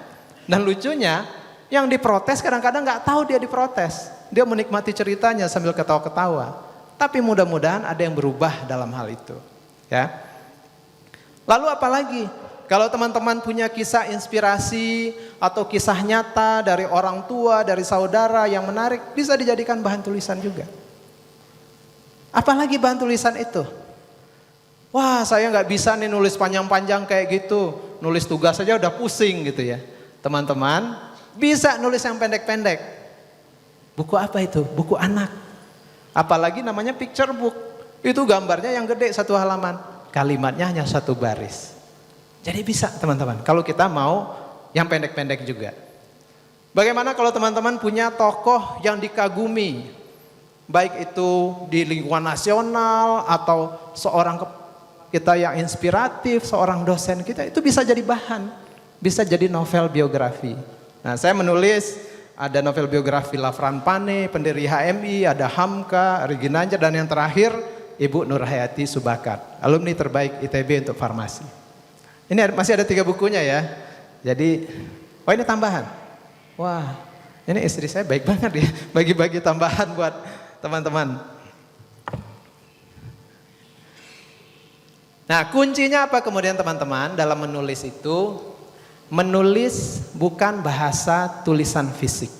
Dan lucunya, yang diprotes kadang-kadang nggak tahu dia diprotes. Dia menikmati ceritanya sambil ketawa-ketawa. Tapi mudah-mudahan ada yang berubah dalam hal itu. Ya. Lalu apalagi? Kalau teman-teman punya kisah inspirasi atau kisah nyata dari orang tua, dari saudara yang menarik, bisa dijadikan bahan tulisan juga. Apalagi bahan tulisan itu? Wah, saya nggak bisa nih nulis panjang-panjang kayak gitu. Nulis tugas saja udah pusing gitu ya. Teman-teman, bisa nulis yang pendek-pendek. Buku apa itu? Buku anak. Apalagi namanya picture book. Itu gambarnya yang gede 1 halaman. Kalimatnya hanya 1 baris. Jadi bisa teman-teman, kalau kita mau yang pendek-pendek juga. Bagaimana kalau teman-teman punya tokoh yang dikagumi, baik itu di lingkungan nasional atau seorang kita yang inspiratif, seorang dosen kita, itu bisa jadi bahan, bisa jadi novel biografi. Nah, saya menulis ada novel biografi Lafran Pane, pendiri HMI, ada Hamka, Reginanja, dan yang terakhir Ibu Nurhayati Subakat, alumni terbaik ITB untuk farmasi. Ini masih ada 3 bukunya ya. Jadi, oh ini tambahan. Wah, ini istri saya baik banget ya, bagi-bagi tambahan buat teman-teman. Nah, kuncinya apa kemudian teman-teman dalam menulis itu? Menulis bukan bahasa tulisan fisik.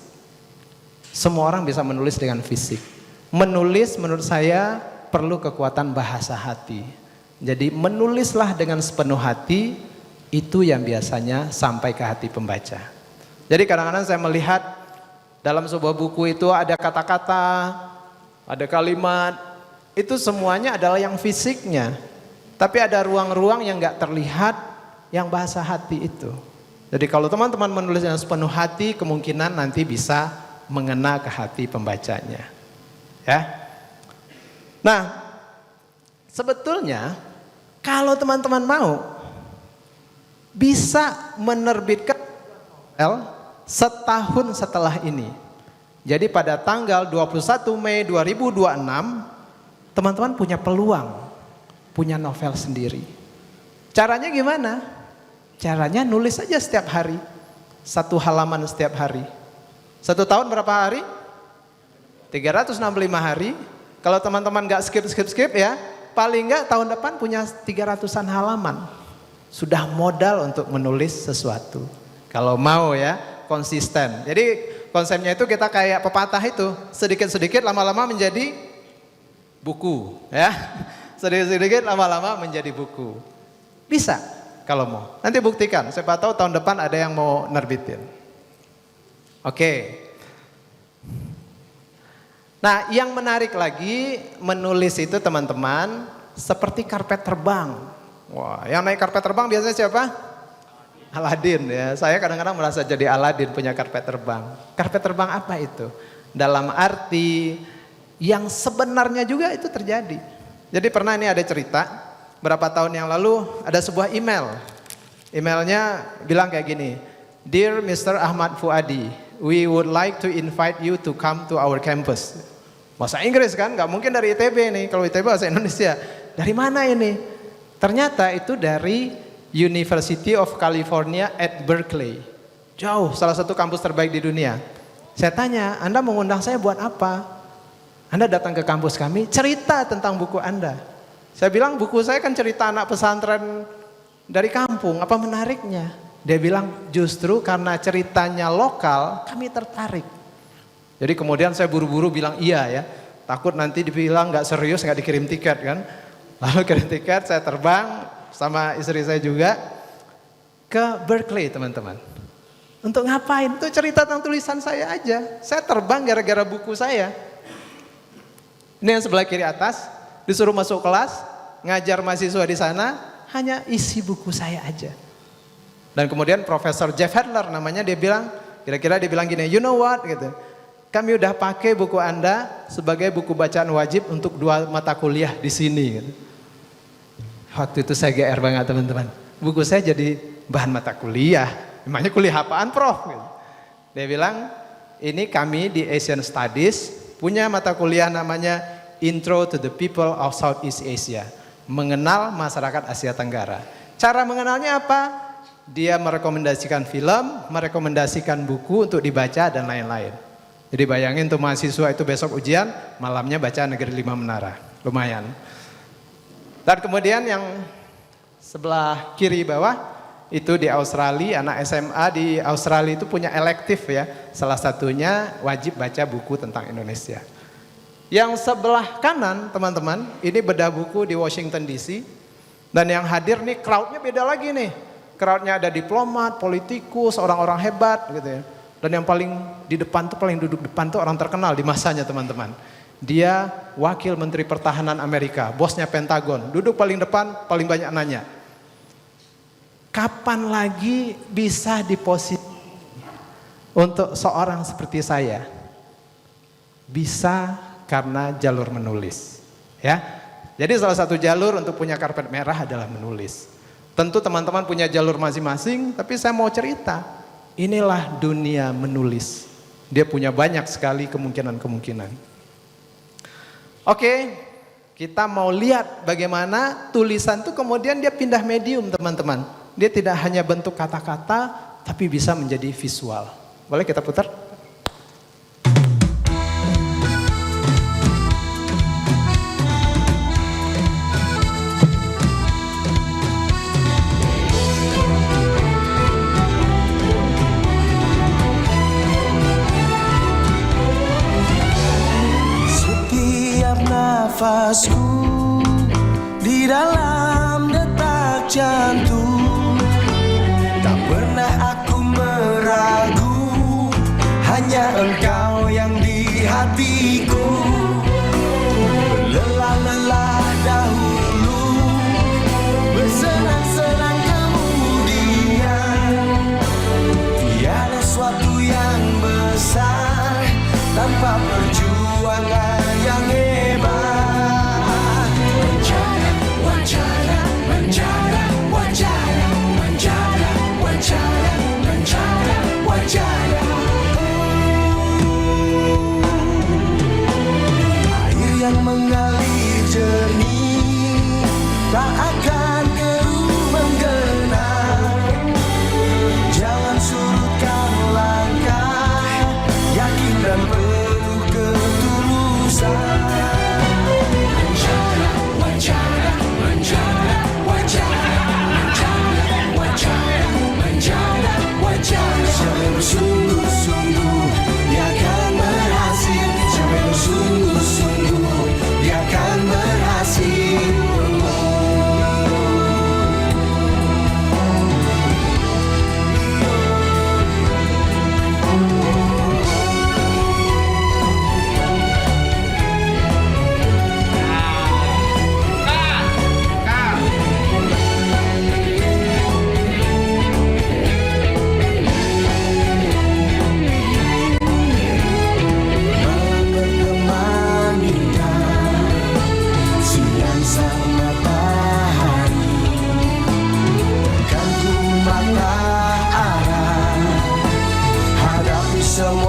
Semua orang bisa menulis dengan fisik. Menulis menurut saya perlu kekuatan bahasa hati. Jadi menulislah dengan sepenuh hati, itu yang biasanya sampai ke hati pembaca. Jadi kadang-kadang saya melihat dalam sebuah buku itu ada kata-kata, ada kalimat, itu semuanya adalah yang fisiknya. Tapi ada ruang-ruang yang gak terlihat, yang bahasa hati itu. Jadi kalau teman-teman menulis dengan sepenuh hati, kemungkinan nanti bisa mengena ke hati pembacanya. Ya. Nah, sebetulnya kalau teman-teman mau bisa menerbitkan novel setahun setelah ini. Jadi pada tanggal 21 Mei 2026 teman-teman punya peluang punya novel sendiri. Caranya gimana? Caranya nulis saja setiap hari. 1 halaman setiap hari. 1 tahun berapa hari? 365 hari. Kalau teman-teman gak skip ya, paling enggak tahun depan punya 300-an halaman. Sudah modal untuk menulis sesuatu. Kalau mau ya, konsisten. Jadi konsepnya itu kita kayak pepatah itu. Sedikit-sedikit lama-lama menjadi buku. Ya, sedikit-sedikit lama-lama menjadi buku. Bisa kalau mau. Nanti buktikan, siapa tahu tahun depan ada yang mau nerbitin. Oke. Nah, yang menarik lagi menulis itu teman-teman seperti karpet terbang. Wah, yang naik karpet terbang biasanya siapa? Aladin ya. Saya kadang-kadang merasa jadi Aladin punya karpet terbang. Karpet terbang apa itu? Dalam arti yang sebenarnya juga itu terjadi. Jadi pernah ini ada cerita, berapa tahun yang lalu ada sebuah email. Emailnya bilang kayak gini, Dear Mr. Ahmad Fuadi, we would like to invite you to come to our campus. Bahasa Inggris kan, nggak mungkin dari ITB nih, kalau ITB bahasa Indonesia. Dari mana ini? Ternyata itu dari University of California at Berkeley. Jauh, salah satu kampus terbaik di dunia. Saya tanya, Anda mengundang saya buat apa? Anda datang ke kampus kami, cerita tentang buku Anda. Saya bilang, buku saya kan cerita anak pesantren dari kampung, apa menariknya? Dia bilang, justru karena ceritanya lokal, kami tertarik. Jadi kemudian saya buru-buru bilang iya ya, takut nanti dibilang nggak serius, nggak dikirim tiket kan. Lalu kirim tiket, saya terbang sama istri saya juga ke Berkeley teman-teman. Untuk ngapain? Itu cerita tentang tulisan saya aja. Saya terbang gara-gara buku saya. Ini yang sebelah kiri atas, disuruh masuk kelas, ngajar mahasiswa di sana, hanya isi buku saya aja. Dan kemudian Profesor Jeff Hadler namanya, dia bilang, kira-kira dia bilang gini, you know what, gitu. Kami udah pakai buku Anda sebagai buku bacaan wajib untuk 2 mata kuliah di sini. Gitu. Waktu itu saya GR banget teman-teman. Buku saya jadi bahan mata kuliah. Emangnya kuliah apaan Prof? Gitu. Dia bilang, ini kami di Asian Studies punya mata kuliah namanya Intro to the People of Southeast Asia. Mengenal masyarakat Asia Tenggara. Cara mengenalnya apa? Dia merekomendasikan film, merekomendasikan buku untuk dibaca dan lain-lain. Jadi bayangin tuh mahasiswa itu besok ujian, malamnya baca Negeri 5 Menara. Lumayan. Dan kemudian yang sebelah kiri bawah, itu di Australia, anak SMA di Australia itu punya elektif ya. Salah satunya wajib baca buku tentang Indonesia. Yang sebelah kanan teman-teman, ini bedah buku di Washington DC. Dan yang hadir nih crowdnya beda lagi nih. Crowdnya ada diplomat, politikus, orang-orang hebat gitu ya. Dan yang paling di depan tuh, paling duduk depan tuh orang terkenal di masanya teman-teman. Dia wakil menteri pertahanan Amerika, bosnya Pentagon. Duduk paling depan, paling banyak nanya. Kapan lagi bisa di posisi untuk seorang seperti saya? Bisa karena jalur menulis. Ya. Jadi salah satu jalur untuk punya karpet merah adalah menulis. Tentu teman-teman punya jalur masing-masing, tapi saya mau cerita. Inilah dunia menulis. Dia punya banyak sekali kemungkinan-kemungkinan. Oke, kita mau lihat bagaimana tulisan itu kemudian dia pindah medium teman-teman. Dia tidak hanya bentuk kata-kata, tapi bisa menjadi visual. Boleh kita putar? Nafasku di dalam detak jantung, tak pernah aku meragu, hanya engkau yang di hatiku. Lelah-lelah dahulu, bersenang-senang kemudian, tiada suatu yang besar tanpa perjuangan yang hebat. Air yang mengalir jernih tak akan keruh menggenang. Jangan surutkan langkah, yakin dan penuh ketulusan.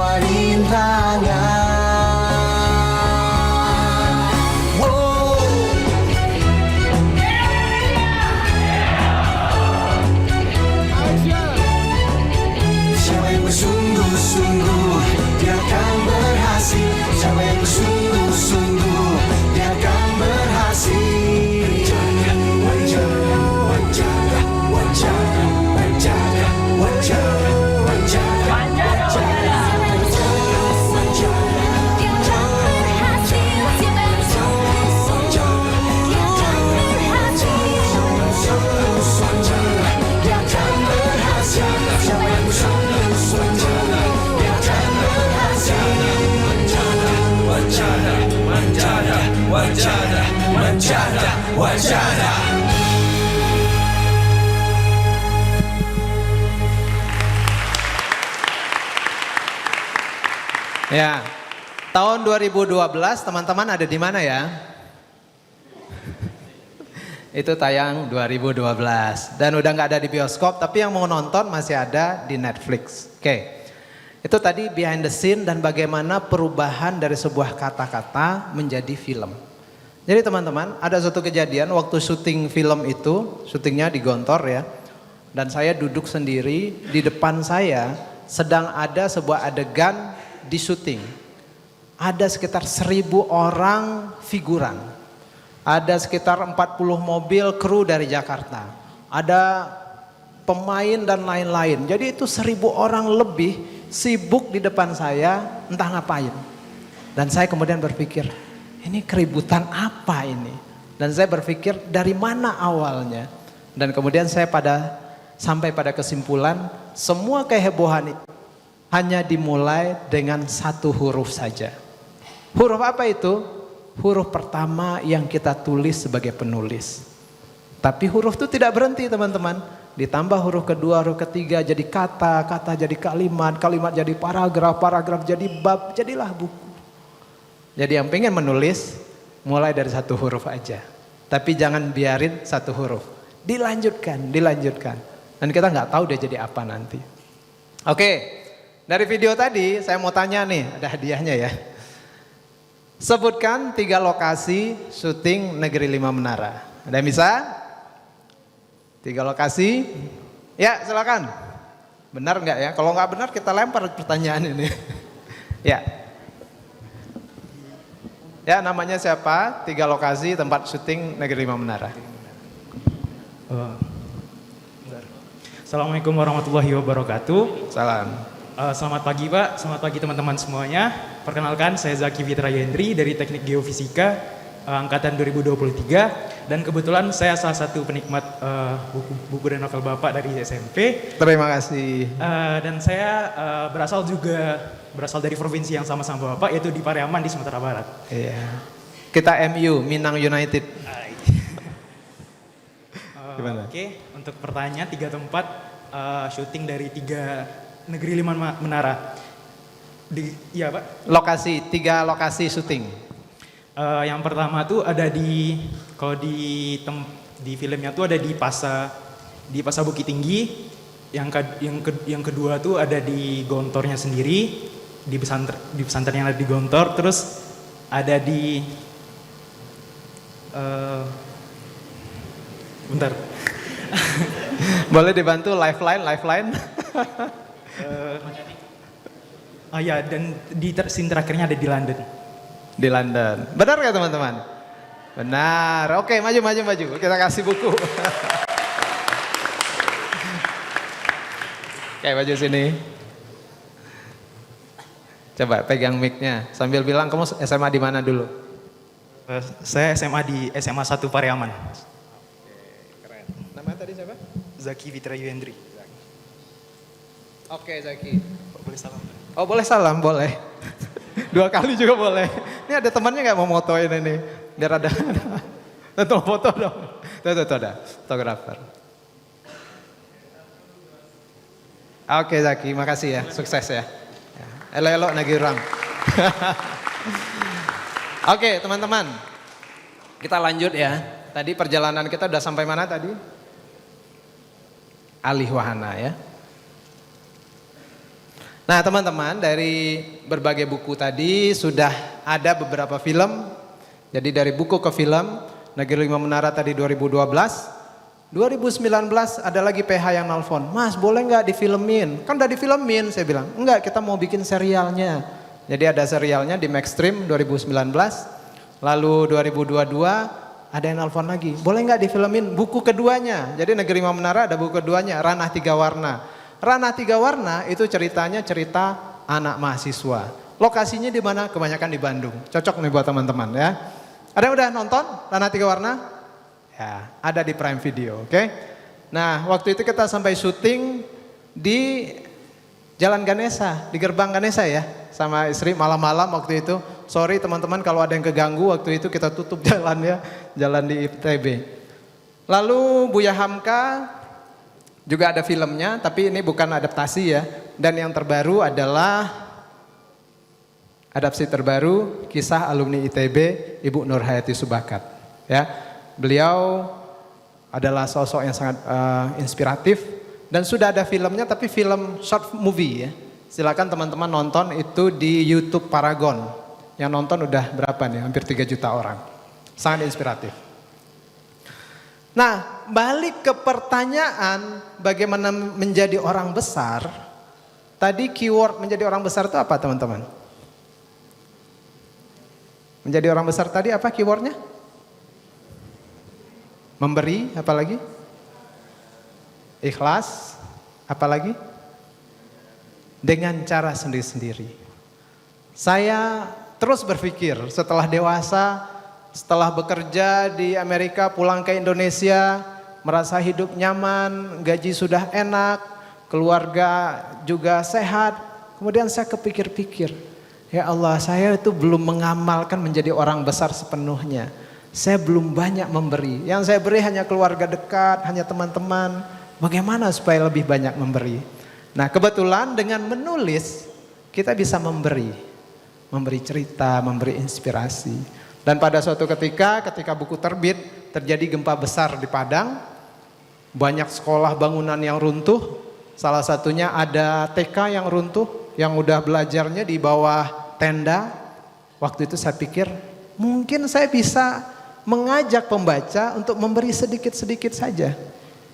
semua rintangan. Wow. Siapa yang bersungguh-sungguh dia akan berhasil. Siapa yang bersungguh-sungguh dia akan berhasil. Ya, tahun 2012 teman-teman ada di mana ya? Itu tayang 2012 dan udah nggak ada di bioskop, tapi yang mau nonton masih ada di Netflix. Oke, itu tadi behind the scene dan bagaimana perubahan dari sebuah kata-kata menjadi film. Jadi teman-teman, ada suatu kejadian waktu syuting film itu, syutingnya di Gontor ya, dan saya duduk sendiri, di depan saya sedang ada sebuah adegan di syuting. Ada sekitar 1.000 orang figuran. Ada sekitar 40 mobil kru dari Jakarta. Ada pemain dan lain-lain. Jadi itu 1.000 orang lebih sibuk di depan saya entah ngapain. Dan saya kemudian berpikir, ini keributan apa ini? Dan saya berpikir dari mana awalnya? Dan kemudian saya sampai pada kesimpulan semua kehebohan itu hanya dimulai dengan satu huruf saja. Huruf apa itu? Huruf pertama yang kita tulis sebagai penulis. Tapi huruf itu tidak berhenti teman-teman. Ditambah huruf kedua, huruf ketiga jadi kata, kata jadi kalimat, kalimat jadi paragraf, paragraf jadi bab, jadilah buku. Jadi yang pengen menulis, mulai dari satu huruf aja. Tapi jangan biarin satu huruf. Dilanjutkan, dilanjutkan. Dan kita nggak tahu dia jadi apa nanti. Oke, dari video tadi saya mau tanya nih, ada hadiahnya ya. Sebutkan 3 lokasi syuting Negeri 5 Menara. Ada yang bisa? 3 lokasi? Ya silakan. Benar nggak ya? Kalau nggak benar kita lempar pertanyaan ini. Ya. Ya namanya siapa? 3 lokasi tempat syuting Negeri 5 Menara. Assalamualaikum warahmatullahi wabarakatuh. Salam. Selamat pagi Pak, selamat pagi teman-teman semuanya. Perkenalkan saya Zaki Fitra Yendri dari Teknik Geofisika angkatan 2023 dan kebetulan saya salah satu penikmat buku dan novel Bapak dari SMP. Terima kasih. Dan saya berasal dari provinsi yang sama-sama Bapak, yaitu di Pariaman di Sumatera Barat. Iya. Kita MU, Minang United. Gimana? Oke, untuk pertanyaan 3 tempat syuting dari 3 Negeri 5 Menara. Iya Pak. Lokasi, 3 lokasi syuting. Yang pertama tuh ada kalau di filmnya tuh ada di Pasa Bukit Tinggi. Yang kedua tuh ada di Gontornya sendiri, di pesantren yang ada di Gontor. Terus ada di bentar. Boleh dibantu lifeline. Oh ya, dan di scene terakhirnya ada di London. Di London. Benar nggak teman-teman? Benar. Oke, maju. Kita kasih buku. Oke, maju sini. Coba pegang mic-nya sambil bilang kamu SMA di mana dulu? Saya SMA di SMA 1 Pariaman. Keren. Nama tadi siapa? Zaki Fitra Yendri. Oke, Zaki. Boleh salam? Oh, boleh salam, boleh. 2 kali juga boleh. Ini ada temannya nggak mau motoin ini? Biar ada. Tuh foto dong. Tuh ada. Fotografer. Oke Zaki, makasih ya. Sukses ya. Elo-elo nagi orang. Oke teman-teman. Kita lanjut ya. Tadi perjalanan kita udah sampai mana tadi? Alih wahana ya. Nah teman-teman, dari berbagai buku tadi sudah ada beberapa film. Jadi dari buku ke film, Negeri Lima Menara tadi 2012. 2019 ada lagi PH yang nelfon, Mas boleh nggak difilmin? Kan udah difilmin, saya bilang. Enggak, kita mau bikin serialnya. Jadi ada serialnya di Maxstream 2019. Lalu 2022 ada yang nelfon lagi, boleh nggak difilmin buku keduanya? Jadi Negeri Lima Menara ada buku keduanya, Ranah Tiga Warna. Ranah Tiga Warna itu ceritanya cerita anak mahasiswa. Lokasinya di mana? Kebanyakan di Bandung. Cocok nih buat teman-teman ya. Ada yang udah nonton Ranah Tiga Warna? Ya, ada di Prime Video, oke? Nah, waktu itu kita sampai syuting di Jalan Ganesha, di Gerbang Ganesha ya, sama istri malam-malam waktu itu. Sorry teman-teman kalau ada yang keganggu, waktu itu kita tutup jalannya, jalan di ITB. Lalu Buya Hamka juga ada filmnya, tapi ini bukan adaptasi ya. Dan yang terbaru adalah adaptasi terbaru kisah alumni ITB Ibu Nurhayati Subakat. Ya, beliau adalah sosok yang sangat inspiratif dan sudah ada filmnya, tapi film short movie ya. Silakan teman-teman nonton itu di YouTube Paragon. Yang nonton udah berapa nih? Hampir 3 juta orang. Sangat inspiratif. Nah, balik ke pertanyaan bagaimana menjadi orang besar. Tadi keyword menjadi orang besar itu apa teman-teman? Menjadi orang besar tadi apa keywordnya? Memberi, apa lagi? Ikhlas, apa lagi? Dengan cara sendiri-sendiri. Saya terus berpikir setelah dewasa, setelah bekerja di Amerika, pulang ke Indonesia, merasa hidup nyaman, gaji sudah enak, keluarga juga sehat. Kemudian saya kepikir-pikir, ya Allah, saya itu belum mengamalkan menjadi orang besar sepenuhnya. Saya belum banyak memberi. Yang saya beri hanya keluarga dekat, hanya teman-teman. Bagaimana supaya lebih banyak memberi? Nah, kebetulan dengan menulis kita bisa memberi cerita, memberi inspirasi. Dan pada suatu ketika buku terbit, terjadi gempa besar di Padang. Banyak sekolah bangunan yang runtuh. Salah satunya ada TK yang runtuh, yang udah belajarnya di bawah tenda. Waktu itu saya pikir, mungkin saya bisa mengajak pembaca untuk memberi sedikit-sedikit saja.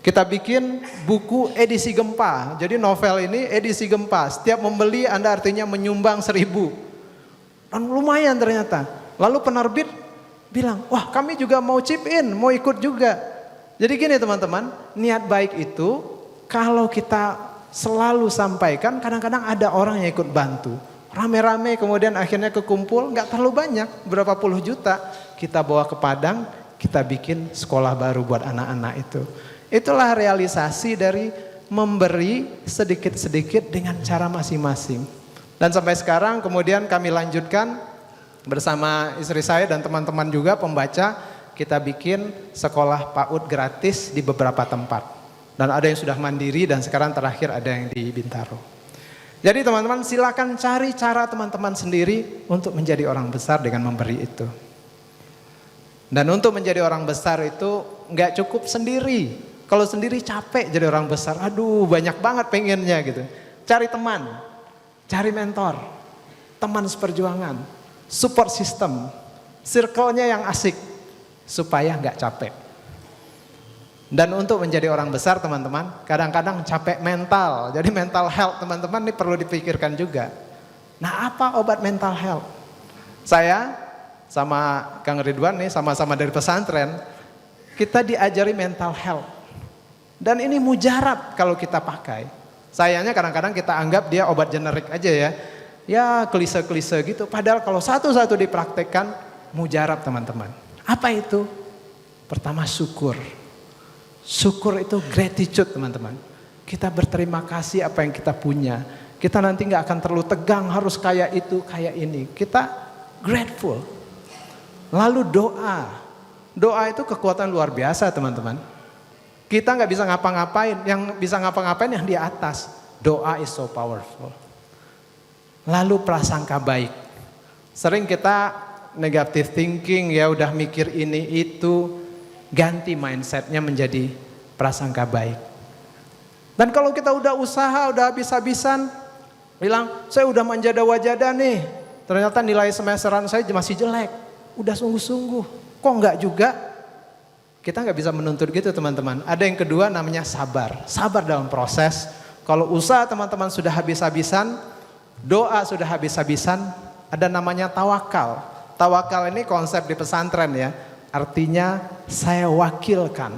Kita bikin buku edisi gempa. Jadi novel ini edisi gempa. Setiap membeli Anda artinya menyumbang 1.000. Dan lumayan ternyata. Lalu penerbit bilang, wah kami juga mau chip in, mau ikut juga. Jadi gini teman-teman, niat baik itu kalau kita selalu sampaikan, kadang-kadang ada orang yang ikut bantu. Rame-rame kemudian akhirnya kekumpul, gak terlalu banyak, berapa puluh juta. Kita bawa ke Padang, kita bikin sekolah baru buat anak-anak itu. Itulah realisasi dari memberi sedikit-sedikit dengan cara masing-masing. Dan sampai sekarang kemudian kami lanjutkan bersama istri saya dan teman-teman juga pembaca, kita bikin sekolah PAUD gratis di beberapa tempat. Dan ada yang sudah mandiri dan sekarang terakhir ada yang di Bintaro. Jadi teman-teman silakan cari cara teman-teman sendiri untuk menjadi orang besar dengan memberi itu. Dan untuk menjadi orang besar itu nggak cukup sendiri. Kalau sendiri capek jadi orang besar, aduh banyak banget pengennya gitu. Cari teman, cari mentor, teman seperjuangan, support system, circle-nya yang asik supaya nggak capek. Dan untuk menjadi orang besar teman-teman, kadang-kadang capek mental. Jadi mental health teman-teman ini perlu dipikirkan juga. Nah, apa obat mental health? Saya sama Kang Ridwan nih sama-sama dari pesantren, kita diajari mental health. Dan ini mujarab kalau kita pakai. Sayangnya kadang-kadang kita anggap dia obat generik aja ya. Ya klise-klise gitu. Padahal kalau satu-satu dipraktekkan mujarab teman-teman. Apa itu? Pertama syukur. Syukur itu gratitude teman-teman. Kita berterima kasih apa yang kita punya. Kita nanti nggak akan terlalu tegang harus kayak itu, kayak ini. Kita grateful. Lalu doa. Doa itu kekuatan luar biasa teman-teman. Kita nggak bisa ngapa-ngapain. Yang bisa ngapa-ngapain yang di atas. Doa is so powerful. Lalu prasangka baik. Sering kita negative thinking ya udah mikir ini itu. Ganti mindsetnya menjadi prasangka baik. Dan kalau kita udah usaha, udah habis-habisan. Bilang, saya udah manjada wajada nih. Ternyata nilai semesteran saya masih jelek. Udah sungguh-sungguh. Kok enggak juga? Kita nggak bisa menuntut gitu teman-teman. Ada yang kedua namanya sabar. Sabar dalam proses. Kalau usaha teman-teman sudah habis-habisan, doa sudah habis-habisan, ada namanya tawakal. Tawakal ini konsep di pesantren ya. Artinya saya wakilkan.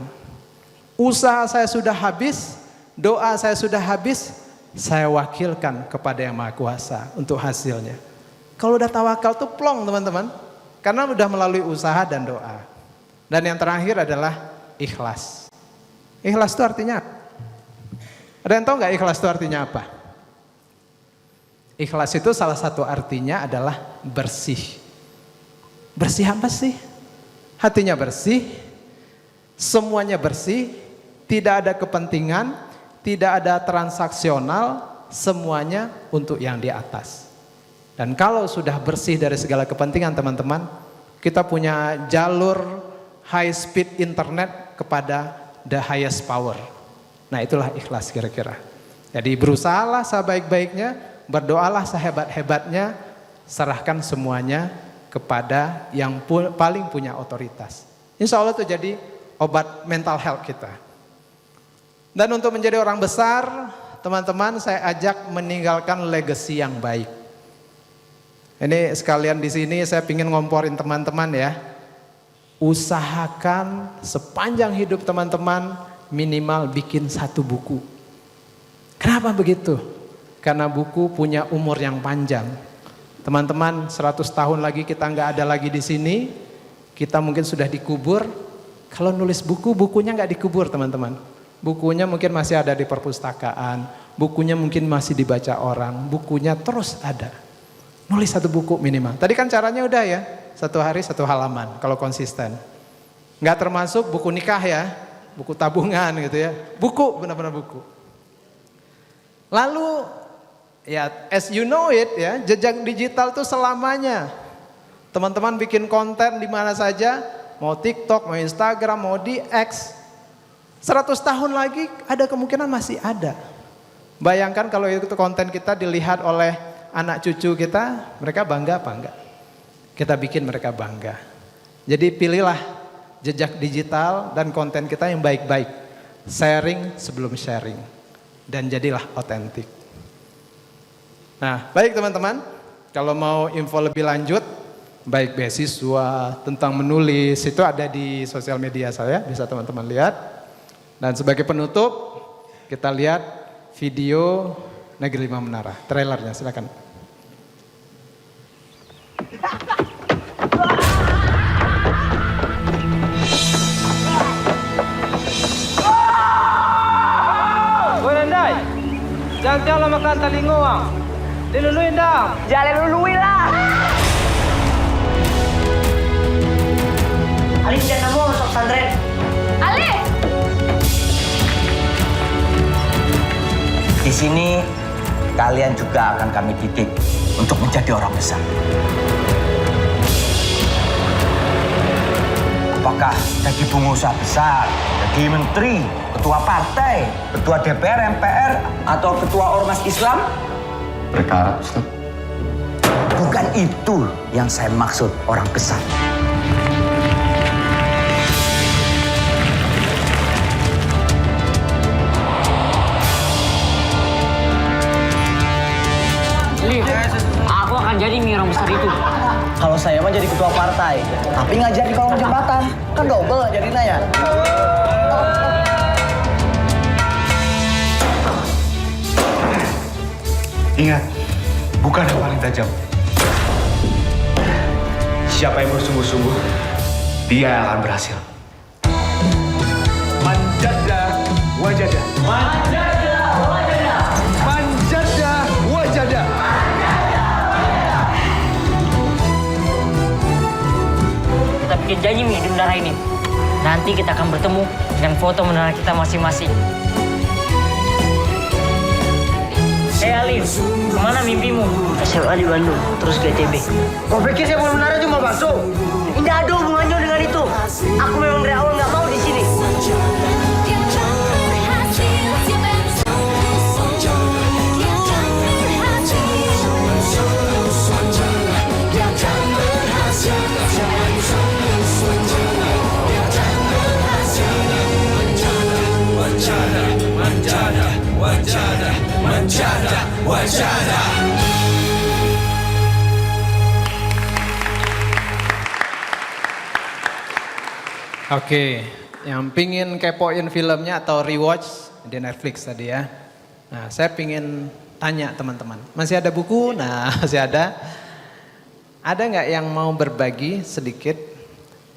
Usaha saya sudah habis, doa saya sudah habis, saya wakilkan kepada Yang Maha Kuasa untuk hasilnya. Kalau udah tawakal tuh plong teman-teman. Karena udah melalui usaha dan doa. Dan yang terakhir adalah ikhlas. Ikhlas itu artinya apa? Ada yang tahu nggak ikhlas itu artinya apa? Ikhlas itu salah satu artinya adalah bersih. Bersih apa sih? Hatinya bersih, semuanya bersih, tidak ada kepentingan, tidak ada transaksional, semuanya untuk yang di atas. Dan kalau sudah bersih dari segala kepentingan teman-teman, kita punya jalur high speed internet kepada the highest power. Nah itulah ikhlas kira-kira. Jadi berusahalah sebaik-baiknya, berdoalah sehebat-hebatnya, serahkan semuanya kepada yang paling punya otoritas. Insya Allah itu jadi obat mental health kita. Dan untuk menjadi orang besar, teman-teman saya ajak meninggalkan legacy yang baik. Ini sekalian di sini saya ingin ngomporin teman-teman ya. Usahakan sepanjang hidup teman-teman minimal bikin 1 buku. Kenapa begitu? Karena buku punya umur yang panjang. Teman-teman 100 tahun lagi kita nggak ada lagi di sini, kita mungkin sudah dikubur. Kalau nulis buku, bukunya nggak dikubur teman-teman. Bukunya mungkin masih ada di perpustakaan, bukunya mungkin masih dibaca orang, bukunya terus ada. Nulis 1 buku minimal. Tadi kan caranya udah ya, 1 hari 1 halaman kalau konsisten. Nggak termasuk buku nikah ya, buku tabungan gitu ya. Buku, benar-benar buku. Lalu ya as you know it ya, jejak digital itu selamanya. Teman-teman bikin konten di mana saja, mau TikTok, mau Instagram, mau di X. 100 tahun lagi ada kemungkinan masih ada. Bayangkan kalau itu konten kita dilihat oleh anak cucu kita, mereka bangga apa enggak? Kita bikin mereka bangga. Jadi pilihlah jejak digital dan konten kita yang baik-baik. Sharing sebelum sharing. Dan jadilah otentik. Nah, baik teman-teman. Kalau mau info lebih lanjut, baik beasiswa, tentang menulis, itu ada di sosial media saya, bisa teman-teman lihat. Dan sebagai penutup, kita lihat video Negeri 5 Menara. Trailernya, silakan. Nandai, jangan lama makan talingoang. Diluluin dah. Jangan luluin lah. Ali jangan mau masuk pesantren. Ali. Di sini kalian juga akan kami didik untuk menjadi orang besar. Apakah jadi pengusaha besar, jadi menteri, ketua partai, ketua DPR, MPR, atau ketua ormas Islam? Berkarat, Ustaz. Bukan itu yang saya maksud orang besar. Aku akan jadi orang besar itu. Kalau saya mah jadi ketua partai, tapi nggak jadi kolong jembatan, kan double jadinya ya. Ingat, bukan yang paling tajam. Siapa yang bersungguh-sungguh, dia yang akan berhasil. Manjada wajada. Manjada wajada. Manjada wajada. Kita bikin janji nih di menara ini. Nanti kita akan bertemu dengan foto menara kita masing-masing. Alif, kemana mimpimu? SMA di Bandung, terus ke ITB. Kau pikir saya mau menara cuma masuk? Tidak ada hubungannya dengan itu. Aku memang dari awal nggak mau di sini. sajadah. Oke, yang pingin kepoin filmnya atau rewatch di Netflix tadi ya. Nah, saya pingin tanya teman-teman, masih ada buku? Nah, masih ada. Ada nggak yang mau berbagi sedikit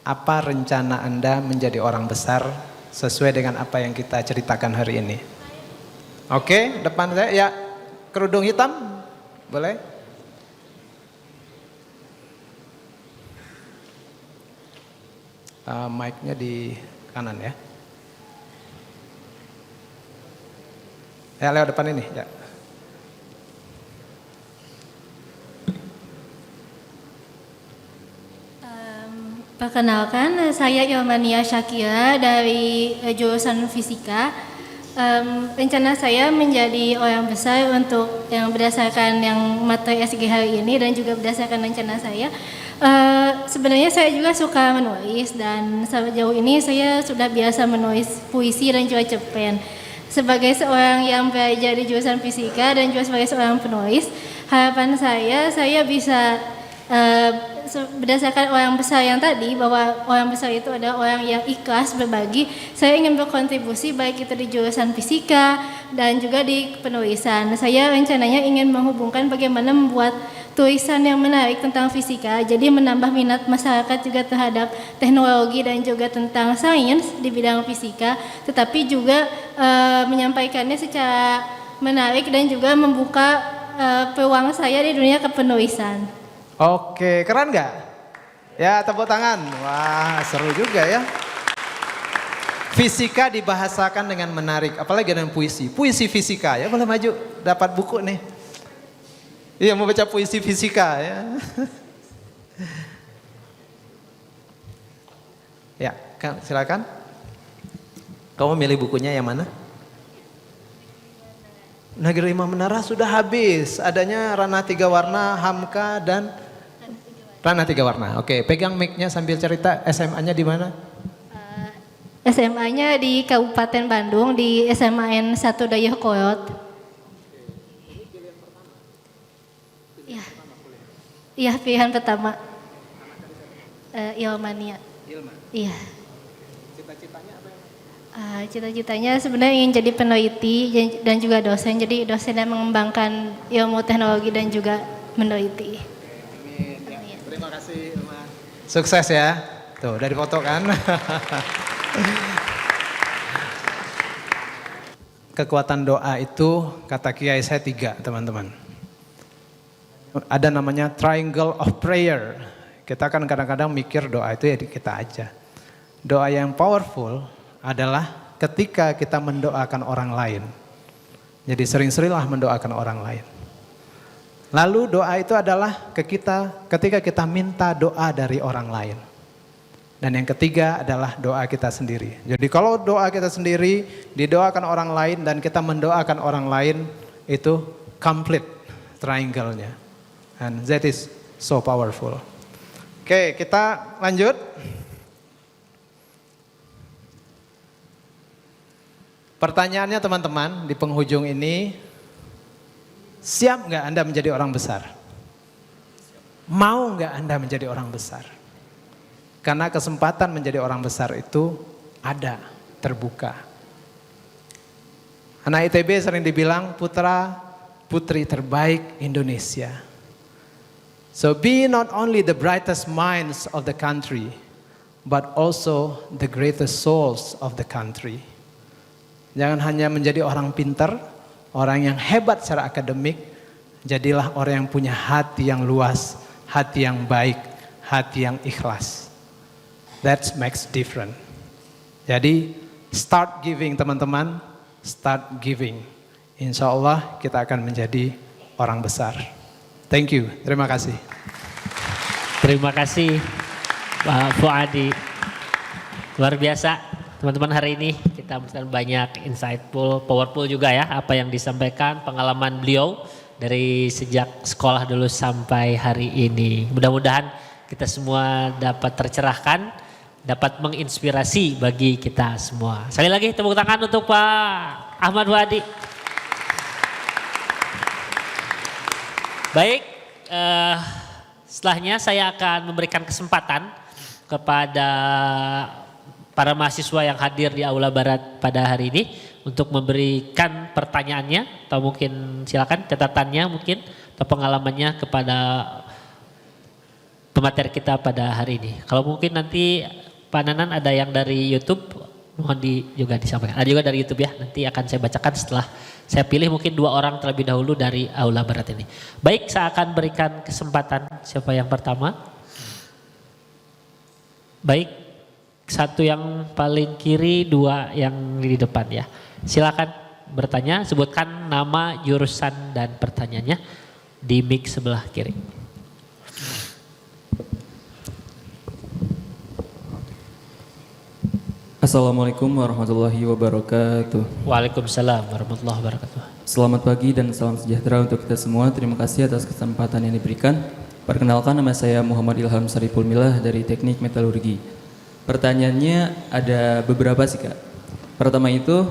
apa rencana Anda menjadi orang besar sesuai dengan apa yang kita ceritakan hari ini? Oke, depan saya ya, kerudung hitam, boleh? Mic-nya di kanan ya. Ya, lewat depan ini ya. Perkenalkan, saya Yomania Syakira dari jurusan Fisika. Rencana saya menjadi orang besar untuk yang berdasarkan yang materi SG hari ini dan juga berdasarkan rencana saya. Sebenarnya saya juga suka menulis dan sejauh ini saya sudah biasa menulis puisi dan juga cerpen. Sebagai seorang yang belajar di jurusan Fisika dan juga sebagai seorang penulis, harapan saya bisa berdasarkan orang besar yang tadi, bahwa orang besar itu adalah orang yang ikhlas berbagi. Saya ingin berkontribusi baik itu di jurusan fisika dan juga di penulisan. Saya rencananya ingin menghubungkan bagaimana membuat tulisan yang menarik tentang fisika, jadi menambah minat masyarakat juga terhadap teknologi dan juga tentang sains di bidang fisika, tetapi juga menyampaikannya secara menarik dan juga membuka peluang saya di dunia kepenulisan. Oke, keren nggak? Ya, tepuk tangan. Wah, seru juga ya. Fisika dibahasakan dengan menarik, apalagi dengan puisi. Puisi fisika ya, boleh maju, dapat buku nih. Iya, mau baca puisi fisika ya. Ya, silakan. Kamu milih bukunya yang mana? Negeri Lima Menara sudah habis. Adanya Ranah Tiga Warna, Hamka dan Ranah Tiga Warna. Oke, pegang mic-nya sambil cerita. SMA-nya di mana? SMA-nya di Kabupaten Bandung, di SMAN 1 Dayakolot. Iya, pilihan pertama. Ilmania. Iya. Cita-citanya apa? Cita-citanya sebenarnya ingin jadi peneliti dan juga dosen. Jadi dosen yang mengembangkan ilmu teknologi dan juga meneliti. Amin. Ya, terima kasih, Ilma. Sukses ya. Tuh, dari foto kan. Kekuatan doa itu kata kiai saya 3, teman-teman. Ada namanya triangle of prayer. Kita kan kadang-kadang mikir doa itu ya kita aja. Doa yang powerful adalah ketika kita mendoakan orang lain. Jadi sering-seringlah mendoakan orang lain. Lalu doa itu adalah ketika kita minta doa dari orang lain. Dan yang ketiga adalah doa kita sendiri. Jadi kalau doa kita sendiri didoakan orang lain dan kita mendoakan orang lain, itu complete triangle-nya. And that is so powerful. Oke, kita lanjut. Pertanyaannya teman-teman di penghujung ini, siap nggak Anda menjadi orang besar? Mau nggak Anda menjadi orang besar? Karena kesempatan menjadi orang besar itu ada, terbuka. Anak ITB sering dibilang putra putri terbaik Indonesia. So be not only the brightest minds of the country, but also the greatest souls of the country. Jangan hanya menjadi orang pintar, orang yang hebat secara akademik, jadilah orang yang punya hati yang luas, hati yang baik, hati yang ikhlas. That makes different. Jadi start giving teman-teman, start giving. Insya Allah kita akan menjadi orang besar. Thank you, terima kasih. Terima kasih Pak Fuadi. Luar biasa teman-teman, hari ini kita mendapatkan banyak insightful, powerful juga ya apa yang disampaikan, pengalaman beliau dari sejak sekolah dulu sampai hari ini. Mudah-mudahan kita semua dapat tercerahkan, dapat menginspirasi bagi kita semua. Sekali lagi tepuk tangan untuk Pak Ahmad Fuadi. Baik, setelahnya saya akan memberikan kesempatan kepada para mahasiswa yang hadir di Aula Barat pada hari ini untuk memberikan pertanyaannya atau mungkin silakan catatannya mungkin atau pengalamannya kepada pemateri kita pada hari ini. Kalau mungkin nanti Pak Nanan ada yang dari YouTube, mohon juga disampaikan. Ada juga dari YouTube ya, nanti akan saya bacakan setelah saya pilih mungkin 2 orang terlebih dahulu dari Aula Barat ini. Baik, saya akan berikan kesempatan siapa yang pertama. Baik, 1 yang paling kiri, 2 yang di depan ya. Silakan bertanya, sebutkan nama, jurusan dan pertanyaannya di mic sebelah kiri. Assalamualaikum warahmatullahi wabarakatuh. Waalaikumsalam warahmatullahi wabarakatuh. Selamat pagi dan salam sejahtera untuk kita semua. Terima kasih atas kesempatan yang diberikan. Perkenalkan, nama saya Muhammad Ilham Saripul Milah dari Teknik Metalurgi. Pertanyaannya ada beberapa sih Kak. Pertama itu,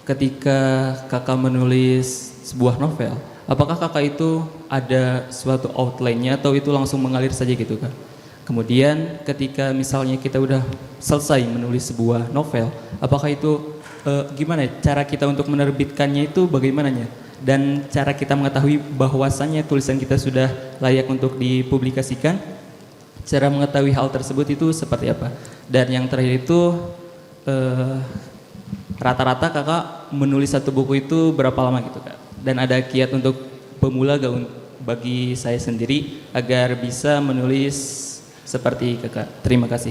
ketika kakak menulis sebuah novel, apakah kakak itu ada suatu outline-nya atau itu langsung mengalir saja gitu Kak? Kemudian ketika misalnya kita udah selesai menulis sebuah novel, apakah itu gimana cara kita untuk menerbitkannya itu bagaimananya? Dan cara kita mengetahui bahwasannya tulisan kita sudah layak untuk dipublikasikan, cara mengetahui hal tersebut itu seperti apa? Dan yang terakhir itu rata-rata kakak menulis satu buku itu berapa lama gitu Kak? Dan ada kiat untuk pemula gak bagi saya sendiri agar bisa menulis seperti kakak. Terima kasih.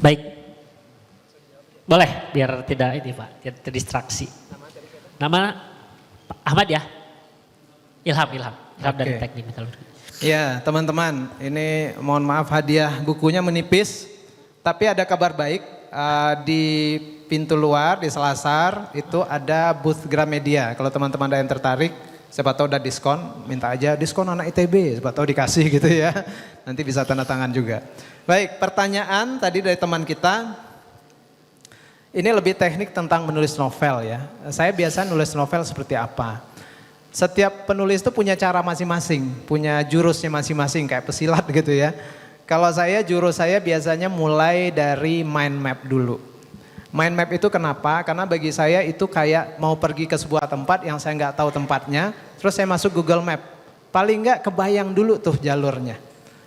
Baik, boleh biar tidak ini Pak, tidak terdistraksi. Nama Ahmad ya? Ilham dari Teknik Metalurgi. Ya teman-teman, ini mohon maaf hadiah bukunya menipis, tapi ada kabar baik. Di pintu luar, di Selasar, itu ada booth Gramedia. Kalau teman-teman ada yang tertarik, siapa tahu udah diskon, minta aja diskon anak ITB, siapa tahu dikasih gitu ya. Nanti bisa tanda tangan juga. Baik, pertanyaan tadi dari teman kita, ini lebih teknik tentang menulis novel ya. Saya biasa nulis novel seperti apa. Setiap penulis itu punya cara masing-masing, punya jurusnya masing-masing kayak pesilat gitu ya. Kalau jurus saya biasanya mulai dari mind map dulu. Mind map itu kenapa? Karena bagi saya itu kayak mau pergi ke sebuah tempat yang saya nggak tahu tempatnya, terus saya masuk Google Map. Paling nggak kebayang dulu tuh jalurnya.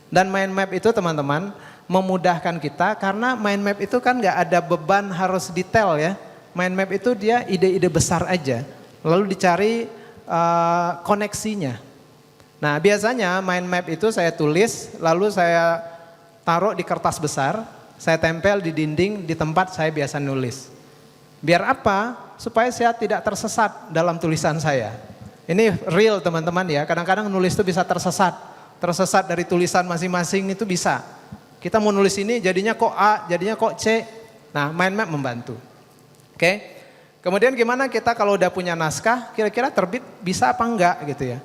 Dan mind map itu teman-teman memudahkan kita karena mind map itu kan nggak ada beban harus detail ya. Mind map itu dia ide-ide besar aja, lalu dicari koneksinya. Nah biasanya mind map itu saya tulis, lalu saya taruh di kertas besar. Saya tempel di dinding di tempat saya biasa nulis. Biar apa? Supaya saya tidak tersesat dalam tulisan saya. Ini real teman-teman ya, kadang-kadang nulis itu bisa tersesat. Tersesat dari tulisan masing-masing itu bisa. Kita mau nulis ini jadinya kok A, jadinya kok C. Nah mind map membantu. Oke. Kemudian gimana kita kalau udah punya naskah, kira-kira terbit bisa apa enggak gitu ya.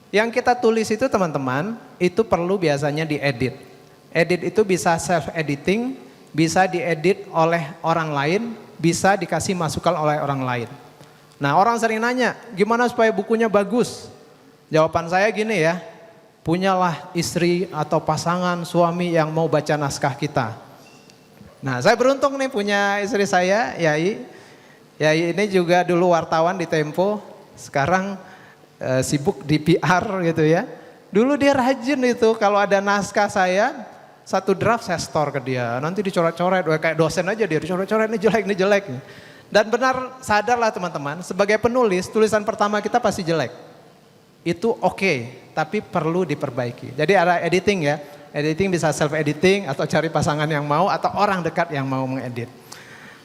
Yang kita tulis itu teman-teman, itu perlu biasanya diedit. Edit itu bisa self-editing, bisa diedit oleh orang lain, bisa dikasih masukan oleh orang lain. Nah orang sering nanya, gimana supaya bukunya bagus? Jawaban saya gini ya, punyalah istri atau pasangan suami yang mau baca naskah kita. Nah saya beruntung nih punya istri saya, Yai. Yai ini juga dulu wartawan di Tempo, sekarang sibuk di PR gitu ya. Dulu dia rajin itu kalau ada naskah saya, satu draft saya store ke dia, nanti dicoret-coret, kayak dosen aja dia dicoret-coret, ini jelek. Dan benar sadarlah teman-teman, sebagai penulis, tulisan pertama kita pasti jelek. Itu oke, tapi perlu diperbaiki. Jadi ada editing ya, editing bisa self-editing atau cari pasangan yang mau atau orang dekat yang mau mengedit.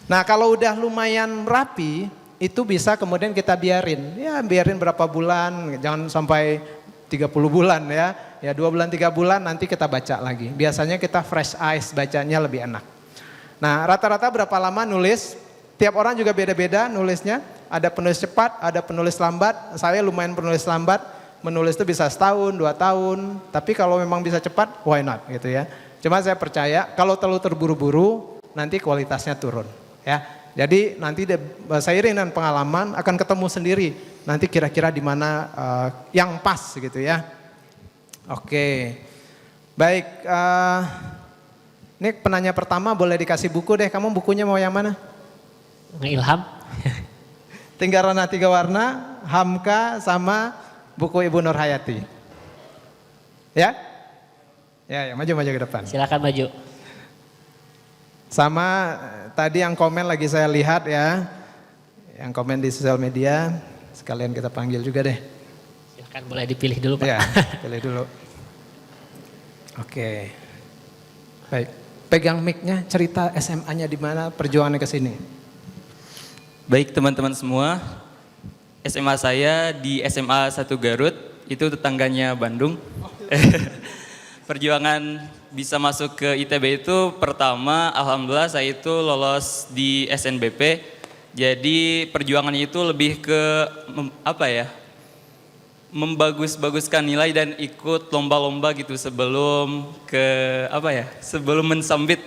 Nah kalau udah lumayan rapi, itu bisa kemudian kita biarin berapa bulan, jangan sampai 30 bulan ya. Ya 2 bulan 3 bulan nanti kita baca lagi. Biasanya kita fresh eyes bacanya lebih enak. Nah rata-rata berapa lama nulis? Tiap orang juga beda-beda nulisnya. Ada penulis cepat, ada penulis lambat. Saya lumayan penulis lambat. Menulis itu bisa setahun, 2 tahun. Tapi kalau memang bisa cepat, why not gitu ya. Cuma saya percaya kalau terlalu terburu-buru nanti kualitasnya turun ya. Jadi nanti seiring dengan pengalaman akan ketemu sendiri. Nanti kira-kira di mana yang pas gitu ya. Oke, baik. Ini penanya pertama boleh dikasih buku deh. Kamu bukunya mau yang mana? Ilham. Tinggarana Tiga Warna, Hamka, sama buku Ibu Nur Hayati. Ya? Ya, maju ke depan. Silakan maju. Sama tadi yang komen lagi saya lihat ya, yang komen di sosial media, sekalian kita panggil juga deh. Silakan boleh dipilih dulu Pak. Ya, pilih dulu. Oke, baik. Pegang mic-nya, cerita SMA-nya di mana, perjuangannya ke sini. Baik teman-teman semua, SMA saya di SMA 1 Garut, itu tetangganya Bandung. Perjuangan bisa masuk ke ITB itu pertama, alhamdulillah saya itu lolos di SNBP. Jadi perjuangannya itu lebih ke membagus-baguskan nilai dan ikut lomba-lomba gitu sebelum sebelum mensambit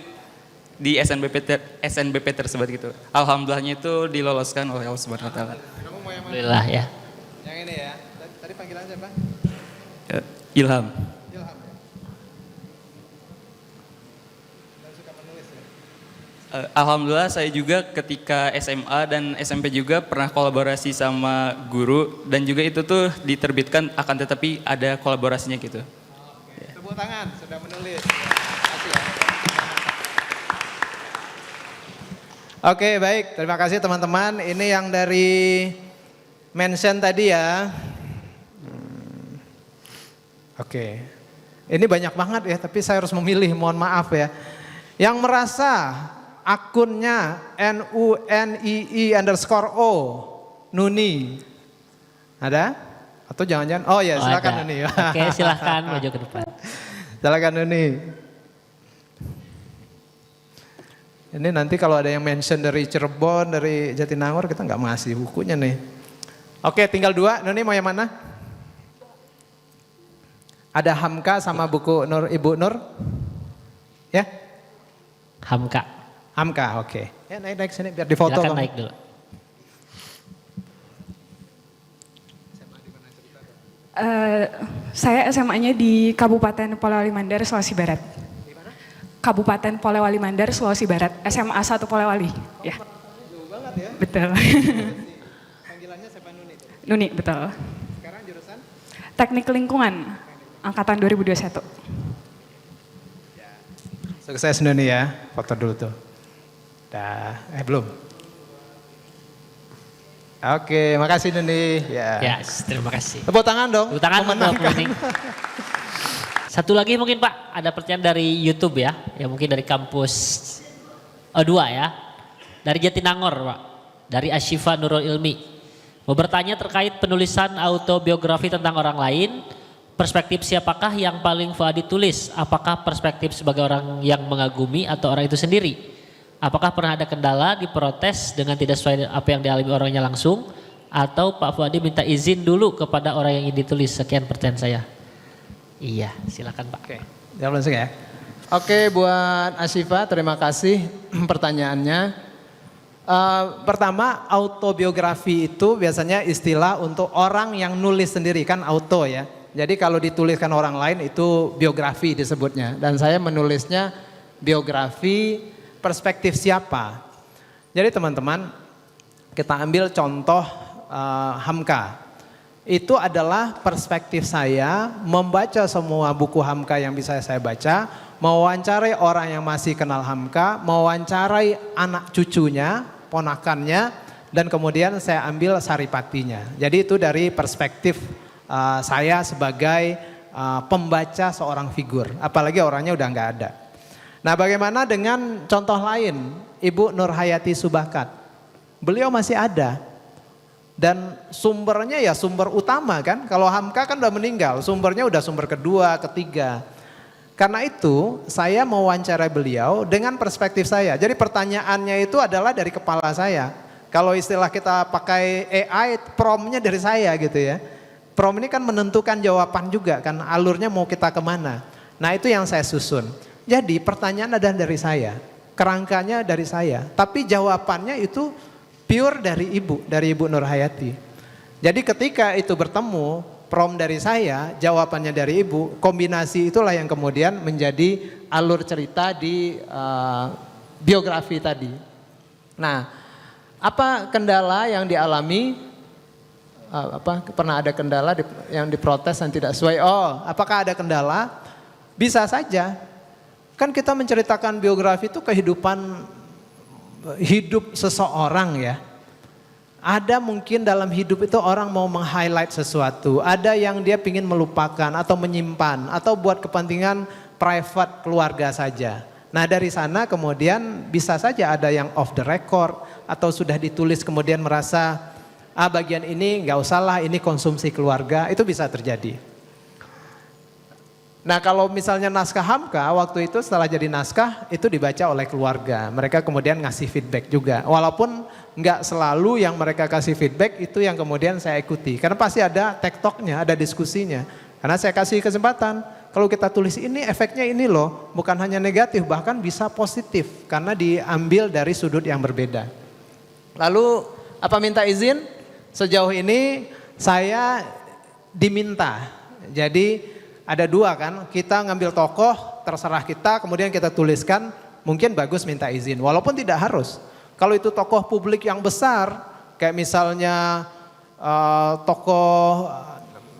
di SNBP tersebut gitu. Alhamdulillahnya itu diloloskan oleh Allah Subhanahu wa taala. Alhamdulillah ya. Yang ini ya. Tadi panggilan siapa? Ilham. Alhamdulillah saya juga ketika SMA dan SMP juga pernah kolaborasi sama guru dan juga itu tuh diterbitkan akan tetapi ada kolaborasinya gitu. Tepuk tangan, sudah menulis. Oke, baik. Terima kasih teman-teman. Ini yang dari mention tadi ya. Oke. Ini banyak banget ya, tapi saya harus memilih, mohon maaf ya. Yang merasa akunnya NUNII_O Nuni. Ada? Atau jangan-jangan? Oh ya, silakan Nuni. Oke, silakan maju ke depan. Silakan Nuni. Ini nanti kalau ada yang mention dari Cirebon, dari Jatinangor, kita nggak ngasih bukunya nih. Oke, tinggal 2. Nuni mau yang mana? Ada Hamka sama buku Ibu Nur? Ya? Hamka. Hamka, oke. Ya naik sini biar difoto. Silakan naik dulu. Saya SMA-nya di Kabupaten Polewali Mandar, Sulawesi Barat. Di mana? Kabupaten Polewali Mandar, Sulawesi Barat. SMA 1 Polewali. Ya. Jauh banget ya. Betul. Panggilannya siapa Nuni? Nuni, betul. Sekarang jurusan? Teknik Lingkungan, angkatan 2021. Sukses Nuni ya. Foto dulu tuh. Belum. Oke, makasih Nuni. Ya, terima kasih. Tepuk tangan dong. Tepuk tangan untuk Nuni. Satu lagi mungkin Pak, ada pertanyaan dari YouTube ya, yang mungkin dari kampus 2 ya. Dari Jatinangor Pak, dari Asyifa Nurul Ilmi. Mau bertanya terkait penulisan autobiografi tentang orang lain, perspektif siapakah yang paling Fuadi tulis? Apakah perspektif sebagai orang yang mengagumi atau orang itu sendiri? Apakah pernah ada kendala diprotes dengan tidak sesuai apa yang dialami orangnya langsung? Atau Pak Fuadi minta izin dulu kepada orang yang ingin ditulis? Sekian pertanyaan saya. Iya, silakan Pak. Oke, jawab langsung ya. Oke, buat Asyifa terima kasih pertanyaannya. Pertama, autobiografi itu biasanya istilah untuk orang yang nulis sendiri, kan auto ya. Jadi kalau dituliskan orang lain itu biografi disebutnya. Dan saya menulisnya biografi perspektif siapa. Jadi teman-teman, kita ambil contoh Hamka. Itu adalah perspektif saya membaca semua buku Hamka yang bisa saya baca, mewawancarai orang yang masih kenal Hamka, mewawancarai anak cucunya, ponakannya, dan kemudian saya ambil saripatinya. Jadi itu dari perspektif saya sebagai pembaca seorang figur, apalagi orangnya udah nggak ada. Nah, bagaimana dengan contoh lain, Ibu Nur Hayati Subakat? Beliau masih ada. Dan sumbernya ya sumber utama kan, kalau Hamka kan udah meninggal, sumbernya udah sumber kedua, ketiga. Karena itu saya mewawancarai beliau dengan perspektif saya. Jadi pertanyaannya itu adalah dari kepala saya. Kalau istilah kita pakai AI, promptnya dari saya gitu ya. Prompt ini kan menentukan jawaban juga kan, alurnya mau kita kemana. Nah itu yang saya susun. Jadi pertanyaan adalah dari saya, kerangkanya dari saya, tapi jawabannya itu pure dari Ibu Nur Hayati. Jadi ketika itu bertemu, prompt dari saya, jawabannya dari ibu, kombinasi itulah yang kemudian menjadi alur cerita di biografi tadi. Nah, apa kendala yang dialami? Pernah ada kendala yang diprotes dan tidak sesuai? Oh, apakah ada kendala? Bisa saja. Kan kita menceritakan biografi itu kehidupan hidup seseorang ya. Ada mungkin dalam hidup itu orang mau meng-highlight sesuatu, ada yang dia ingin melupakan atau menyimpan atau buat kepentingan private keluarga saja. Nah dari sana kemudian bisa saja ada yang off the record atau sudah ditulis kemudian merasa bagian ini nggak usah lah, ini konsumsi keluarga, itu bisa terjadi. Nah kalau misalnya naskah Hamka waktu itu setelah jadi naskah itu dibaca oleh keluarga, mereka kemudian ngasih feedback juga. Walaupun nggak selalu yang mereka kasih feedback itu yang kemudian saya ikuti, karena pasti ada tektoknya, ada diskusinya. Karena saya kasih kesempatan, kalau kita tulis ini efeknya ini loh, bukan hanya negatif, bahkan bisa positif karena diambil dari sudut yang berbeda. Lalu apa minta izin? Sejauh ini saya diminta, jadi ada dua kan, kita ngambil tokoh, terserah kita, kemudian kita tuliskan, mungkin bagus minta izin, walaupun tidak harus. Kalau itu tokoh publik yang besar, kayak misalnya tokoh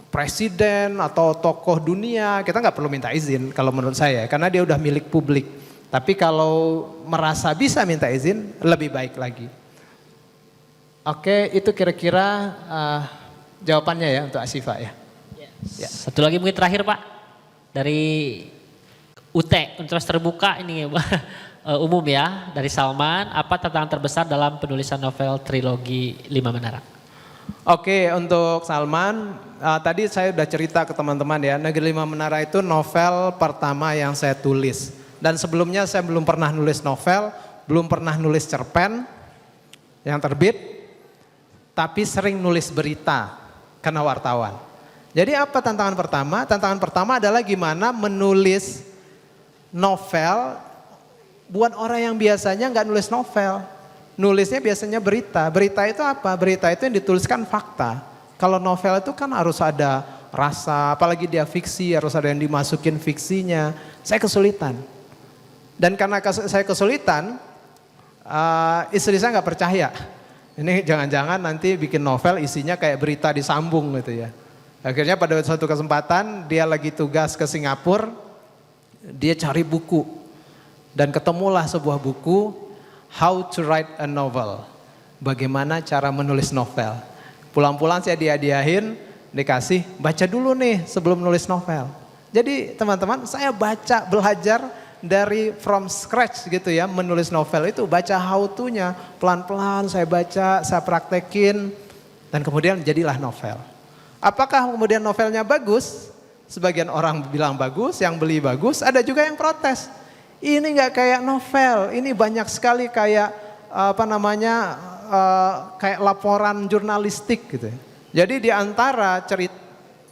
presiden atau tokoh dunia, kita nggak perlu minta izin kalau menurut saya, karena dia udah milik publik. Tapi kalau merasa bisa minta izin, lebih baik lagi. Oke, itu kira-kira jawabannya ya untuk Asyifa ya. Ya. Satu lagi mungkin terakhir Pak, dari UT, Universitas Terbuka ini umum ya, dari Salman, apa tantangan terbesar dalam penulisan novel trilogi Lima Menara? Oke, untuk Salman, tadi saya udah cerita ke teman-teman ya, Negeri Lima Menara itu novel pertama yang saya tulis. Dan sebelumnya saya belum pernah nulis novel, belum pernah nulis cerpen yang terbit, tapi sering nulis berita karena wartawan. Jadi apa tantangan pertama? Tantangan pertama adalah gimana menulis novel buat orang yang biasanya nggak nulis novel. Nulisnya biasanya berita. Berita itu apa? Berita itu yang dituliskan fakta. Kalau novel itu kan harus ada rasa, apalagi dia fiksi, harus ada yang dimasukin fiksinya. Saya kesulitan. Dan karena saya kesulitan, istri saya nggak percaya. Ini jangan-jangan nanti bikin novel isinya kayak berita disambung gitu ya. Akhirnya pada suatu kesempatan dia lagi tugas ke Singapura, dia cari buku dan ketemulah sebuah buku How to Write a Novel, bagaimana cara menulis novel. Pulang-pulang saya dihadiahin, dikasih baca dulu nih sebelum nulis novel. Jadi teman-teman saya baca, belajar dari from scratch gitu ya, menulis novel itu baca how to-nya, pelan-pelan saya baca, saya praktekin dan kemudian jadilah novel. Apakah kemudian novelnya bagus? Sebagian orang bilang bagus, yang beli bagus, ada juga yang protes. Ini nggak kayak novel, ini banyak sekali kayak kayak laporan jurnalistik gitu. Jadi di antara cerita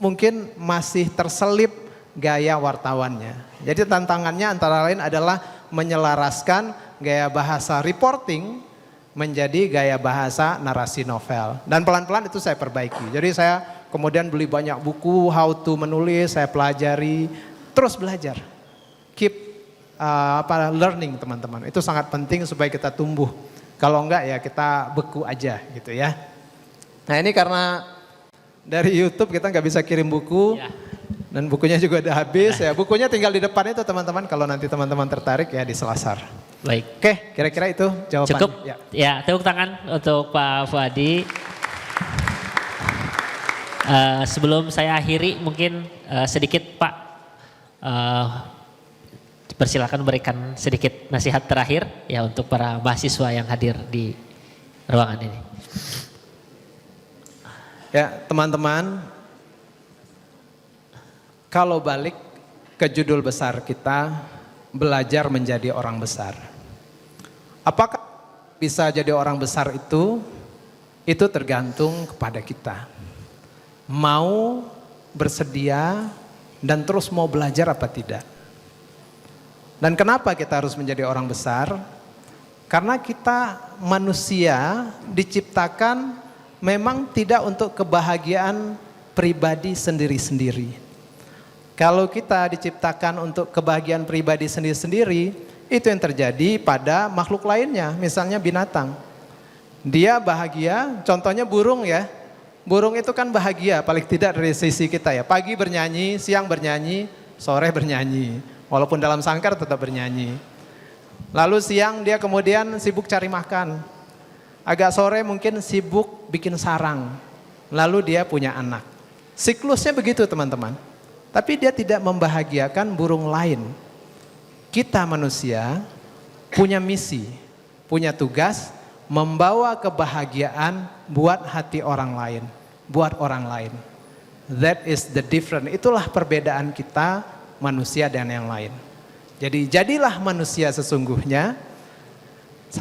mungkin masih terselip gaya wartawannya. Jadi tantangannya antara lain adalah menyelaraskan gaya bahasa reporting menjadi gaya bahasa narasi novel. Dan pelan-pelan itu saya perbaiki. Jadi saya kemudian beli banyak buku how to menulis, saya pelajari, terus belajar. Keep learning teman-teman. Itu sangat penting supaya kita tumbuh. Kalau enggak ya kita beku aja gitu ya. Nah ini karena dari YouTube kita nggak bisa kirim buku. Ya. Dan bukunya juga udah habis ya. Bukunya tinggal di depan itu teman-teman. Kalau nanti teman-teman tertarik ya di Selasar. Baik. Oke, kira-kira itu jawabannya. Cukup. Ya, tepuk tangan untuk Pak Fuadi. Sebelum saya akhiri mungkin sedikit Pak persilakan memberikan sedikit nasihat terakhir ya untuk para mahasiswa yang hadir di ruangan ini. Ya teman-teman, kalau balik ke judul besar kita, belajar menjadi orang besar. Apakah bisa jadi orang besar itu tergantung kepada kita. Mau bersedia dan terus mau belajar apa tidak. Dan kenapa kita harus menjadi orang besar? Karena kita manusia diciptakan memang tidak untuk kebahagiaan pribadi sendiri-sendiri. Kalau kita diciptakan untuk kebahagiaan pribadi sendiri-sendiri, itu yang terjadi pada makhluk lainnya, misalnya binatang. Dia bahagia, contohnya burung ya. Burung itu kan bahagia, paling tidak dari sisi kita ya. Pagi bernyanyi, siang bernyanyi, sore bernyanyi. Walaupun dalam sangkar tetap bernyanyi. Lalu siang dia kemudian sibuk cari makan. Agak sore mungkin sibuk bikin sarang. Lalu dia punya anak. Siklusnya begitu teman-teman. Tapi dia tidak membahagiakan burung lain. Kita manusia punya misi, punya tugas membawa kebahagiaan buat hati orang lain, buat orang lain. That is the difference. Itulah perbedaan kita manusia dan yang lain. Jadi jadilah manusia sesungguhnya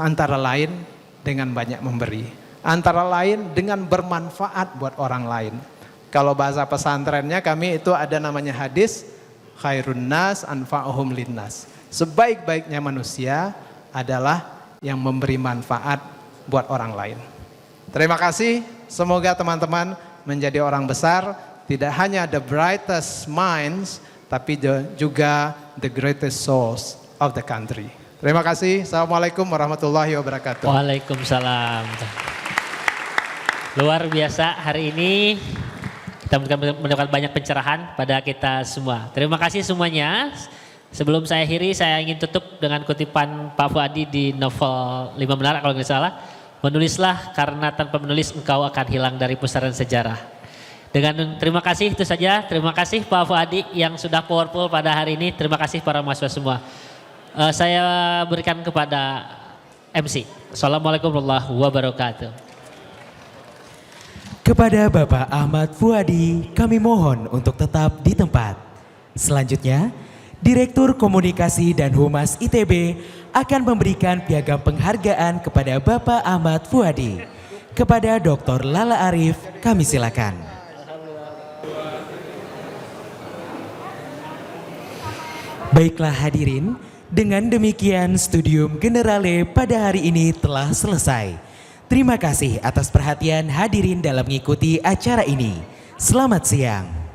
antara lain dengan banyak memberi, antara lain dengan bermanfaat buat orang lain. Kalau bahasa pesantrennya kami itu ada namanya hadis khairun nas anfa'uhum linnas. Sebaik-baiknya manusia adalah yang memberi manfaat buat orang lain. Terima kasih, semoga teman-teman menjadi orang besar, tidak hanya the brightest minds, tapi juga the greatest souls of the country. Terima kasih, Assalamualaikum warahmatullahi wabarakatuh. Waalaikumsalam. Luar biasa hari ini. Kita mendapatkan banyak pencerahan pada kita semua. Terima kasih semuanya. Sebelum saya akhiri, saya ingin tutup dengan kutipan Pak Fuadi di novel 5 Menara kalau nggak salah. Menulislah karena tanpa menulis engkau akan hilang dari pusaran sejarah. Dengan terima kasih itu saja. Terima kasih Pak Fuadi yang sudah powerful pada hari ini. Terima kasih para mahasiswa semua. Saya berikan kepada MC. Assalamualaikum warahmatullahi wabarakatuh. Kepada Bapak Ahmad Fuadi, kami mohon untuk tetap di tempat. Selanjutnya, Direktur Komunikasi dan Humas ITB akan memberikan piagam penghargaan kepada Bapak Ahmad Fuadi. Kepada Dr. Lala Arif, kami silakan. Baiklah hadirin, dengan demikian Studium Generale pada hari ini telah selesai. Terima kasih atas perhatian hadirin dalam mengikuti acara ini. Selamat siang.